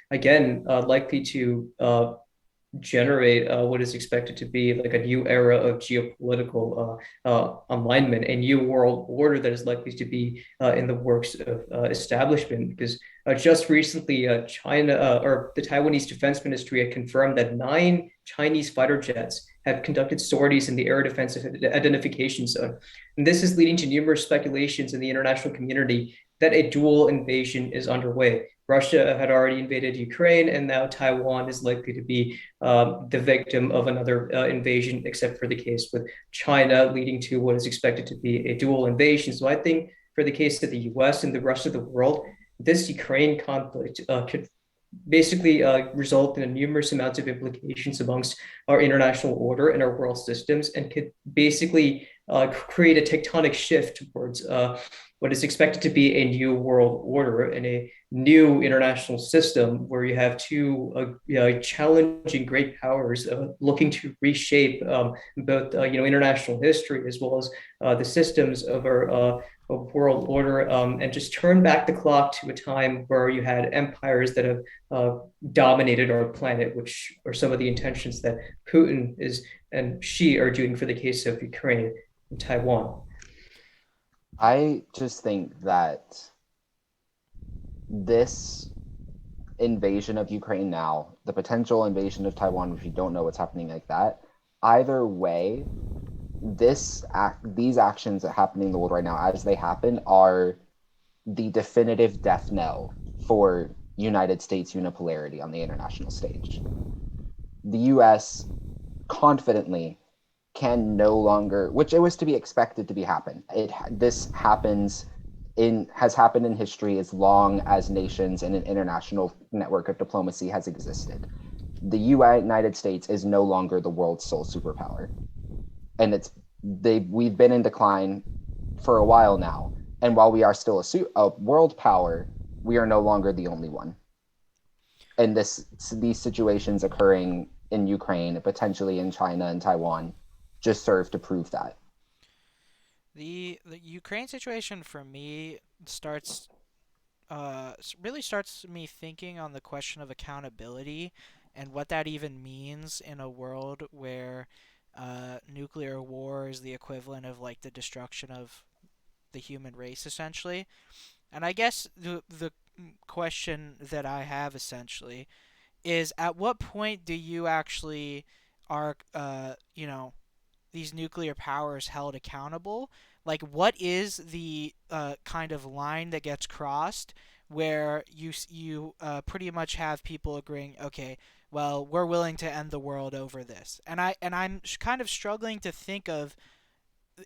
S4: again, likely to generate what is expected to be like a new era of geopolitical alignment, a new world order that is likely to be in the works of establishment. Because just recently, China, or the Taiwanese Defense Ministry, had confirmed that 9 Chinese fighter jets have conducted sorties in the air defense identification zone. And this is leading to numerous speculations in the international community that a dual invasion is underway. Russia had already invaded Ukraine, and now Taiwan is likely to be the victim of another invasion, except for the case with China, leading to what is expected to be a dual invasion. So I think for the case of the US and the rest of the world, this Ukraine conflict could basically result in numerous amounts of implications amongst our international order and our world systems, and could basically create a tectonic shift towards what is expected to be a new world order and a new international system where you have two challenging great powers looking to reshape both international history as well as the systems of our world order, and just turn back the clock to a time where you had empires that have dominated our planet, which are some of the intentions that Putin is and Xi are doing for the case of Ukraine and Taiwan.
S2: I just think that this invasion of Ukraine now, the potential invasion of Taiwan, which we don't know what's happening like that, either way, these actions that are happening in the world right now, as they happen, are the definitive death knell for United States unipolarity on the international stage. The U.S. confidently can no longer, which it was to be expected to be happen. This has happened in history as long as nations and an international network of diplomacy has existed. The United States is no longer the world's sole superpower, and we've been in decline for a while now. And while we are still a world power, we are no longer the only one. And these situations occurring in Ukraine, potentially in China and Taiwan, just serve to prove that.
S1: The Ukraine situation for me starts really starts me thinking on the question of accountability and what that even means in a world where nuclear war is the equivalent of like the destruction of the human race essentially. And I guess the question that I have essentially is at what point do you actually are these nuclear powers held accountable? Like, what is the kind of line that gets crossed where you pretty much have people agreeing, okay, well, we're willing to end the world over this, and I'm kind of struggling to think of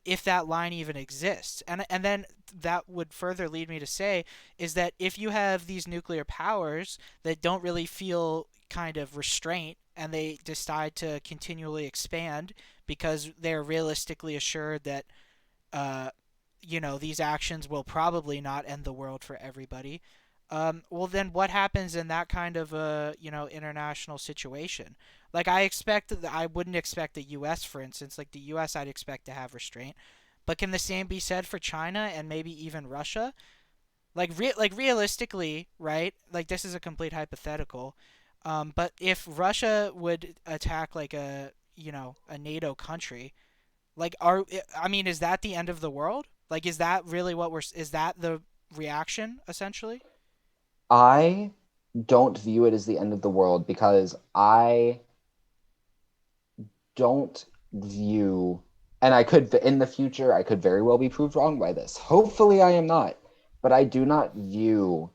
S1: if that line even exists. And then that would further lead me to say is that if you have these nuclear powers that don't really feel kind of restraint and they decide to continually expand because they're realistically assured that uh, these actions will probably not end the world for everybody. Well, then what happens in that kind of a international situation? Like I wouldn't expect the U.S. for instance, like the U.S. I'd expect to have restraint, but can the same be said for China and maybe even Russia? Like realistically, right? Like this is a complete hypothetical. But if Russia would attack like a NATO country, like I mean, is that the end of the world? Like, is that really is that the reaction essentially?
S2: I don't view it as the end of the world because I don't view, and in the future, I could very well be proved wrong by this. Hopefully, I am not, but I do not view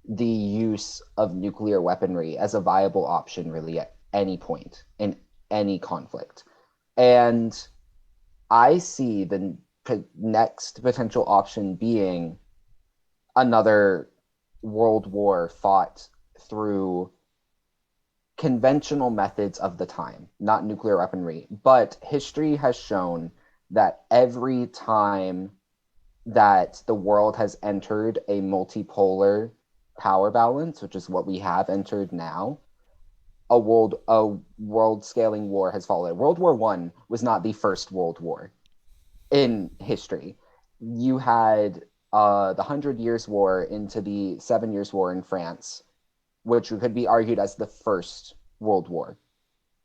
S2: the use of nuclear weaponry as a viable option really at any point in any conflict. And I see the next potential option being another world war fought through conventional methods of the time, not nuclear weaponry. But history has shown that every time that the world has entered a multipolar power balance, which is what we have entered now, a world scaling war has followed. World War One was not the first world war in history. You had the Hundred Years' War into the 7 Years' War in France, which could be argued as the first world war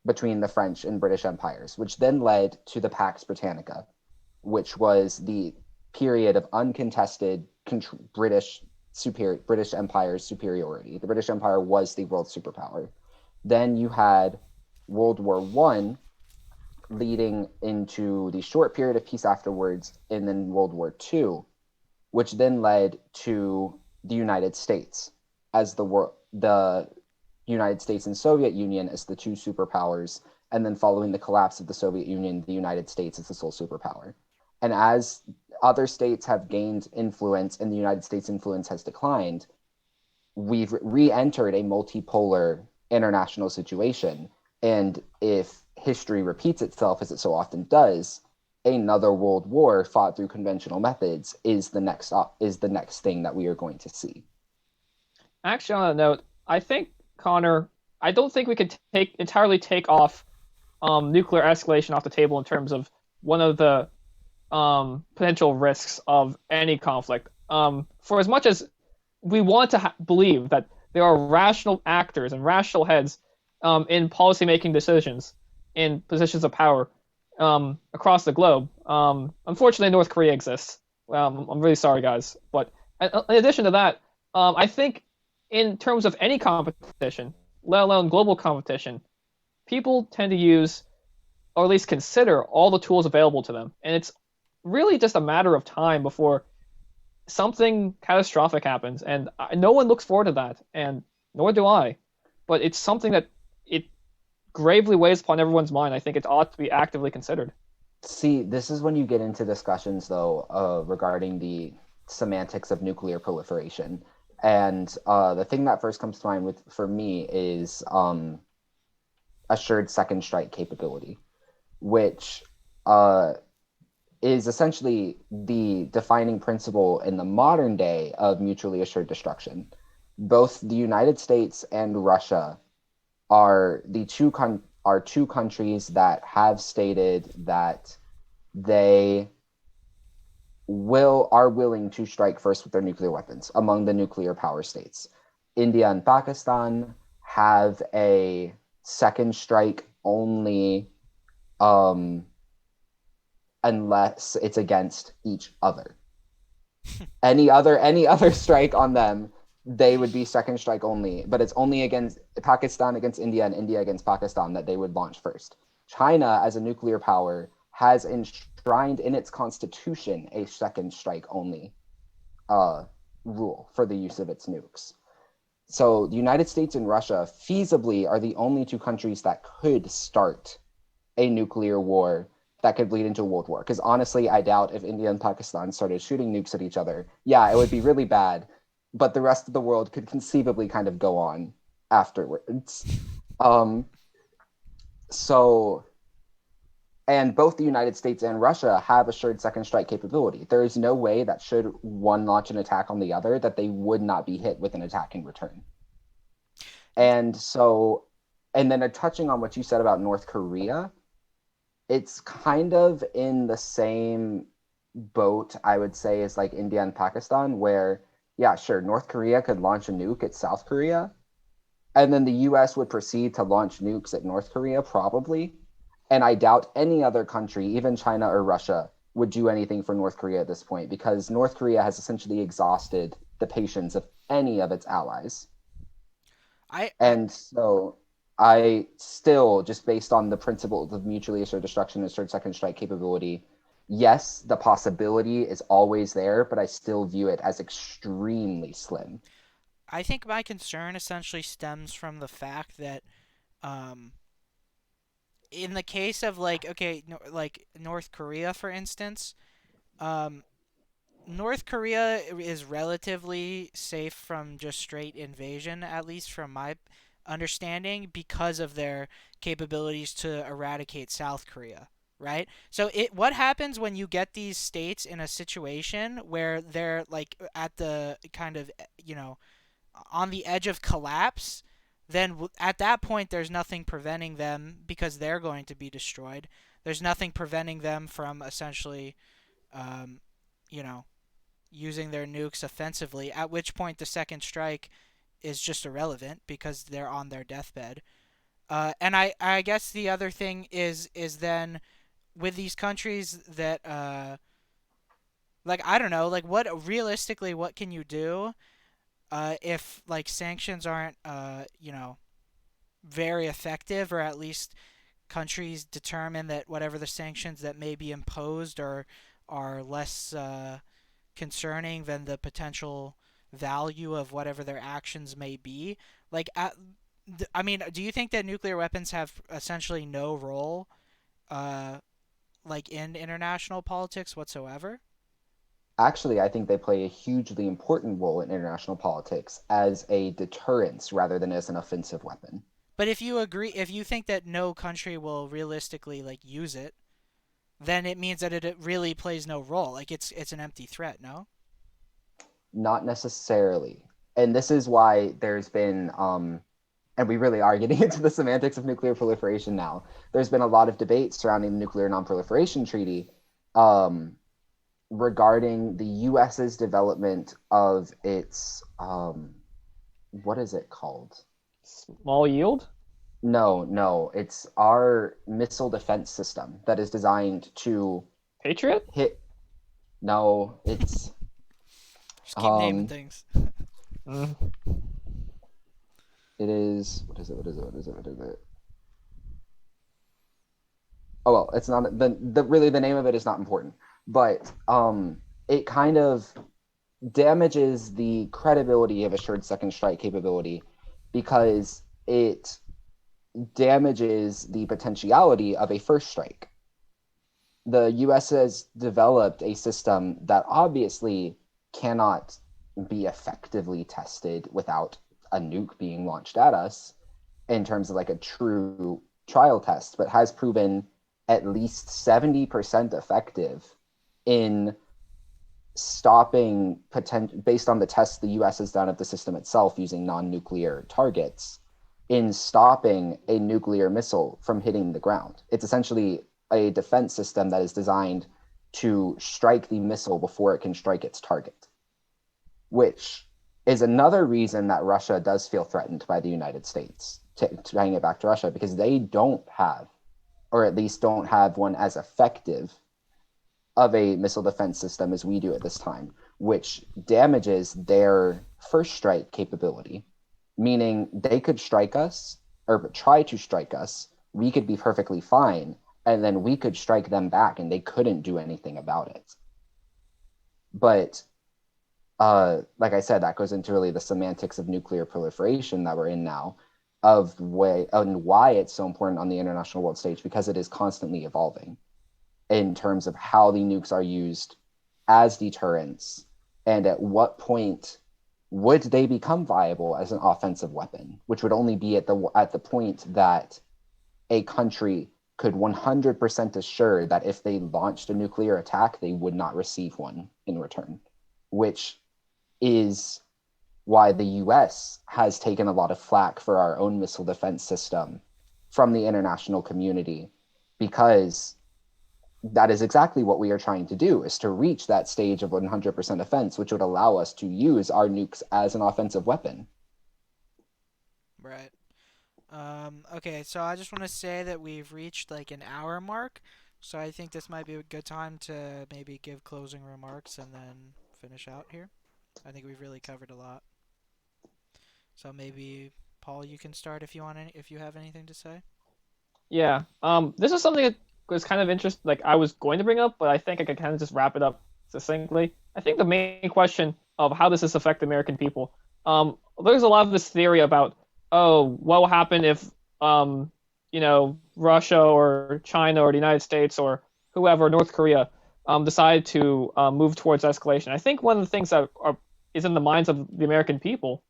S2: between the French and British empires, which then led to the Pax Britannica, which was the period of uncontested British Empire's superiority. The British Empire was the world superpower. Then you had World War One, leading into the short period of peace afterwards, and then World War Two, which then led to the United States as the United States and Soviet Union as the two superpowers, and then following the collapse of the Soviet Union, the United States is the sole superpower. And as other states have gained influence and the United States' influence has declined, we've re-entered a multipolar international situation. And if history repeats itself, as it so often does, another world war fought through conventional methods is the next thing that we are going to see.
S3: Actually, on a note, I think Connor, I don't think we could entirely take off nuclear escalation off the table in terms of one of the potential risks of any conflict. For as much as we want to believe that there are rational actors and rational heads in policymaking decisions in positions of power across the globe, unfortunately, North Korea exists. I'm really sorry, guys. But in addition to that, I think in terms of any competition, let alone global competition, people tend to use or at least consider all the tools available to them. And it's really just a matter of time before something catastrophic happens. And no one looks forward to that, and nor do I. But it's something that it gravely weighs upon everyone's mind. I think it ought to be actively considered.
S2: See, this is when you get into discussions, though, regarding the semantics of nuclear proliferation. And the thing that first comes to mind for me is assured second strike capability, which is essentially the defining principle in the modern day of mutually assured destruction. Both the United States and Russia are two countries that have stated that they are willing to strike first with their nuclear weapons among the nuclear power states. India and Pakistan have a second strike only unless it's against each other. Any other strike on them, they would be second strike only, but it's only against Pakistan against India and India against Pakistan that they would launch first. China, as a nuclear power, has enshrined in its constitution a second strike only rule for the use of its nukes. So the United States and Russia feasibly are the only two countries that could start a nuclear war that could lead into a world war. Because honestly, I doubt if India and Pakistan started shooting nukes at each other. Yeah, it would be really bad, but the rest of the world could conceivably kind of go on afterwards. So, and both the United States and Russia have assured second strike capability. There is no way that should one launch an attack on the other, that they would not be hit with an attack in return. And so, and then touching on what you said about North Korea, it's kind of in the same boat, I would say, as like India and Pakistan, where, yeah, sure, North Korea could launch a nuke at South Korea, and then the US would proceed to launch nukes at North Korea, probably. And I doubt any other country, even China or Russia, would do anything for North Korea at this point, because North Korea has essentially exhausted the patience of any of its allies. And so I still, just based on the principles of mutually assured destruction and assured second strike capability, yes, the possibility is always there, but I still view it as extremely slim.
S1: I think my concern essentially stems from the fact that, um, in the case of like, okay, no, like North Korea, for instance, um, North Korea is relatively safe from just straight invasion, at least from my understanding, because of their capabilities to eradicate South Korea, right? So what happens when you get these states in a situation where they're like at the kind of, on the edge of collapse? Then at that point there's nothing preventing them, because they're going to be destroyed. There's nothing preventing them from essentially, um, you know, using their nukes offensively, at which point the second strike is just irrelevant because they're on their deathbed. And I guess the other thing is then with these countries that, like, I don't know, like, what realistically, what can you do if like sanctions aren't, very effective, or at least countries determine that whatever the sanctions that may be imposed are less concerning than the potential value of whatever their actions may be. Like, I mean, do you think that nuclear weapons have essentially no role, uh, like in international politics whatsoever?
S2: Actually, I think they play a hugely important role in international politics as a deterrence rather than as an offensive weapon.
S1: But if you think that no country will realistically like use it, then it means that it really plays no role. Like it's an empty threat, no?
S2: Not necessarily. And this is why there's been, and we really are getting into the semantics of nuclear proliferation now. There's been a lot of debate surrounding the Nuclear Nonproliferation Treaty, regarding the US's development of its, what is it called?
S3: Small yield?
S2: No, it's our missile defense system that is designed to
S3: Patriot?
S2: hit. No, it's
S1: Just keep naming things.
S3: Mm.
S2: it is what is it? Oh well, it's not the really the name of it is not important, but it kind of damages the credibility of assured second strike capability because it damages the potentiality of a first strike. The US has developed a system that obviously cannot be effectively tested without a nuke being launched at us in terms of like a true trial test, but has proven at least 70% effective in stopping based on the tests the US has done of the system itself using non-nuclear targets in stopping a nuclear missile from hitting the ground. It's essentially a defense system that is designed to strike the missile before it can strike its target, which is another reason that Russia does feel threatened by the United States, tying it back to Russia, because they don't have, or at least don't have one as effective of a missile defense system as we do at this time, which damages their first strike capability, meaning they could strike us or try to strike us. We could be perfectly fine, and then we could strike them back and they couldn't do anything about it. But like I said, that goes into really the semantics of nuclear proliferation that we're in now, of way and why it's so important on the international world stage, because it is constantly evolving in terms of how the nukes are used as deterrents and at what point would they become viable as an offensive weapon, which would only be at the point that a country could 100% assure that if they launched a nuclear attack, they would not receive one in return, which is why the US has taken a lot of flack for our own missile defense system from the international community, because that is exactly what we are trying to do, is to reach that stage of 100% offense, which would allow us to use our nukes as an offensive weapon.
S1: Right. Okay, so I just want to say that we've reached like an hour mark, so I think this might be a good time to maybe give closing remarks and then finish out here. I think we've really covered a lot. So maybe Paul, you can start if you want if you have anything to say.
S3: Yeah. This is something that was kind of interesting. Like I was going to bring up, but I think I could kind of just wrap it up succinctly. I think the main question of how does this affect the American people? There's a lot of this theory about, oh, what will happen if, Russia or China or the United States or whoever, North Korea, decide to move towards escalation. I think one of the things that is in the minds of the American people,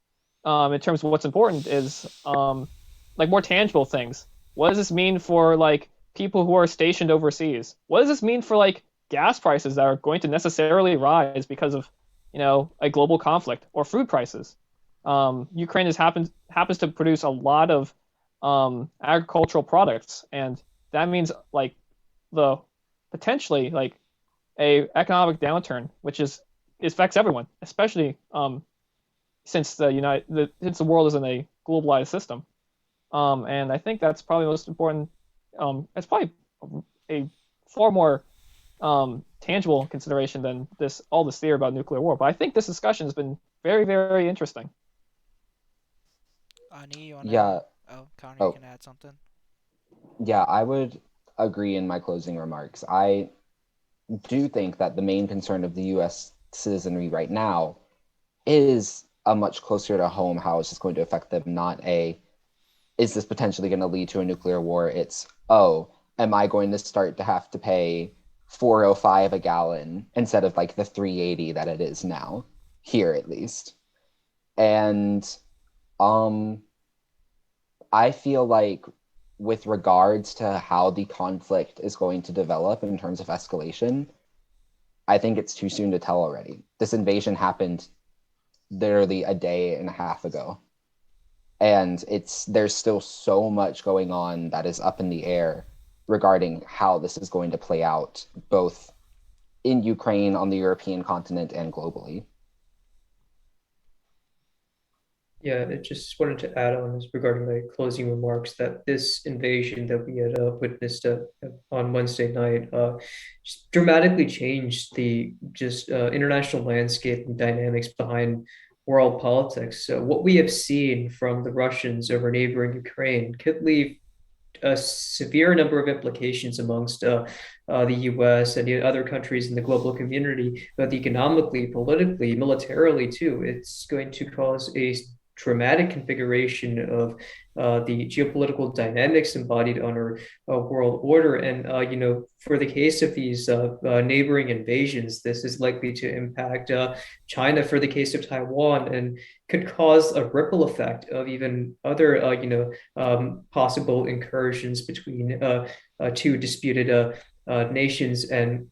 S3: in terms of what's important, is like more tangible things. What does this mean for like people who are stationed overseas? What does this mean for like gas prices that are going to necessarily rise because of, a global conflict, or food prices? Ukraine happens to produce a lot of agricultural products, and that means like the potentially like a economic downturn, which affects everyone, especially since the world is in a globalized system. And I think that's probably the most important. It's probably a far more tangible consideration than all this theory about nuclear war. But I think this discussion has been very, very interesting.
S1: Ani, you
S2: Yeah.
S1: wanna? Oh, Connor, you
S2: Oh,
S1: can add something.
S2: yeah, I would agree in my closing remarks. I do think that the main concern of the US citizenry right now is a much closer to home how it's just going to affect them, not a is this potentially going to lead to a nuclear war? It's, oh, am I going to start to have to pay 405 a gallon instead of like the 380 that it is now, here at least. And um I feel like with regards to how the conflict is going to develop in terms of escalation, I think it's too soon to tell already. This invasion happened literally a day and a half ago. And there's still so much going on that is up in the air regarding how this is going to play out, both in Ukraine, on the European continent, and globally.
S4: Yeah, I just wanted to add on as regarding my closing remarks that this invasion that we had witnessed on Wednesday night just dramatically changed the just international landscape and dynamics behind world politics. So what we have seen from the Russians over neighboring Ukraine could leave a severe number of implications amongst the U.S. and the other countries in the global community, both economically, politically, militarily too. It's going to cause a dramatic configuration of the geopolitical dynamics embodied on our world order. And, for the case of these neighboring invasions, this is likely to impact China for the case of Taiwan and could cause a ripple effect of even other, possible incursions between two disputed nations. And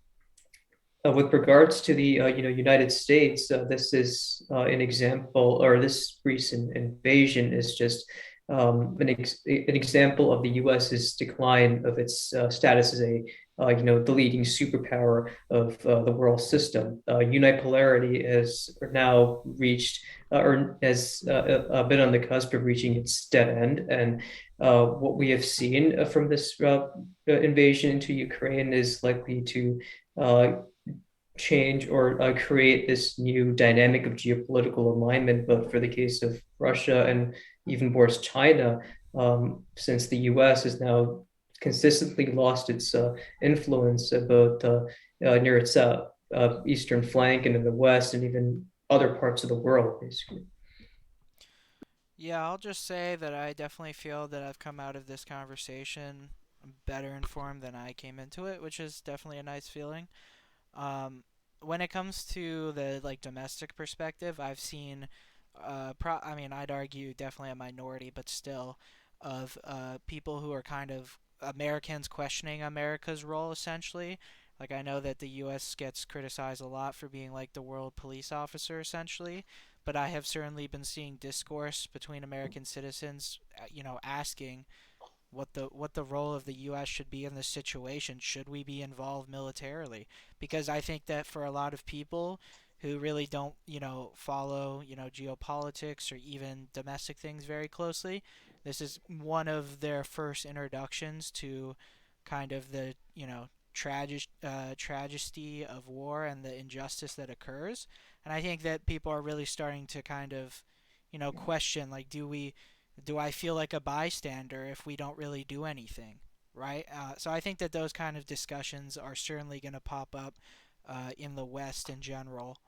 S4: with regards to the United States, this is an example, or this recent invasion is just an example of the U.S.'s decline of its status as a the leading superpower of the world system. Unipolarity has now reached or has been on the cusp of reaching its dead end, and what we have seen from this invasion into Ukraine is likely to uh, change or create this new dynamic of geopolitical alignment. But for the case of Russia and even worse, China, since the US has now consistently lost its influence both near its eastern flank and in the West and even other parts of the world, basically.
S1: Yeah, I'll just say that I definitely feel that I've come out of this conversation better informed than I came into it, which is definitely a nice feeling. Um, when it comes to the like domestic perspective, I've seen, I mean, I'd argue definitely a minority, but still, of people who are kind of Americans questioning America's role essentially. Like I know that the U.S. gets criticized a lot for being like the world police officer essentially, but I have certainly been seeing discourse between American citizens, asking what the role of the U.S. should be in this situation. Should we be involved militarily? Because I think that for a lot of people who really don't, follow, geopolitics or even domestic things very closely, this is one of their first introductions to kind of the, tragedy of war and the injustice that occurs. And I think that people are really starting to kind of, question like, do I feel like a bystander if we don't really do anything, right? So I think that those kind of discussions are certainly going to pop up in the West in general,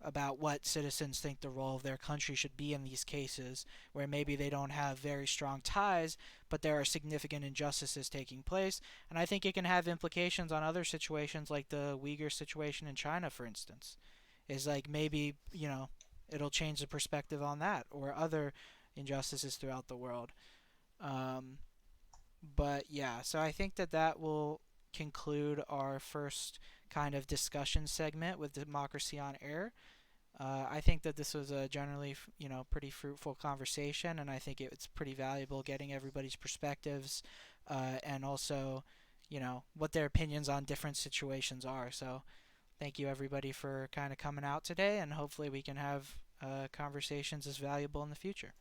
S1: about what citizens think the role of their country should be in these cases where maybe they don't have very strong ties, but there are significant injustices taking place. And I think it can have implications on other situations like the Uyghur situation in China, for instance. Is like maybe, it'll change the perspective on that or other injustices throughout the world. Um, but yeah, so I think that that will conclude our first kind of discussion segment with Democracy on Air. I think that this was a generally, pretty fruitful conversation, and I think it's pretty valuable getting everybody's perspectives, and also, what their opinions on different situations are. So, thank you everybody for kind of coming out today, and hopefully we can have conversations as valuable in the future.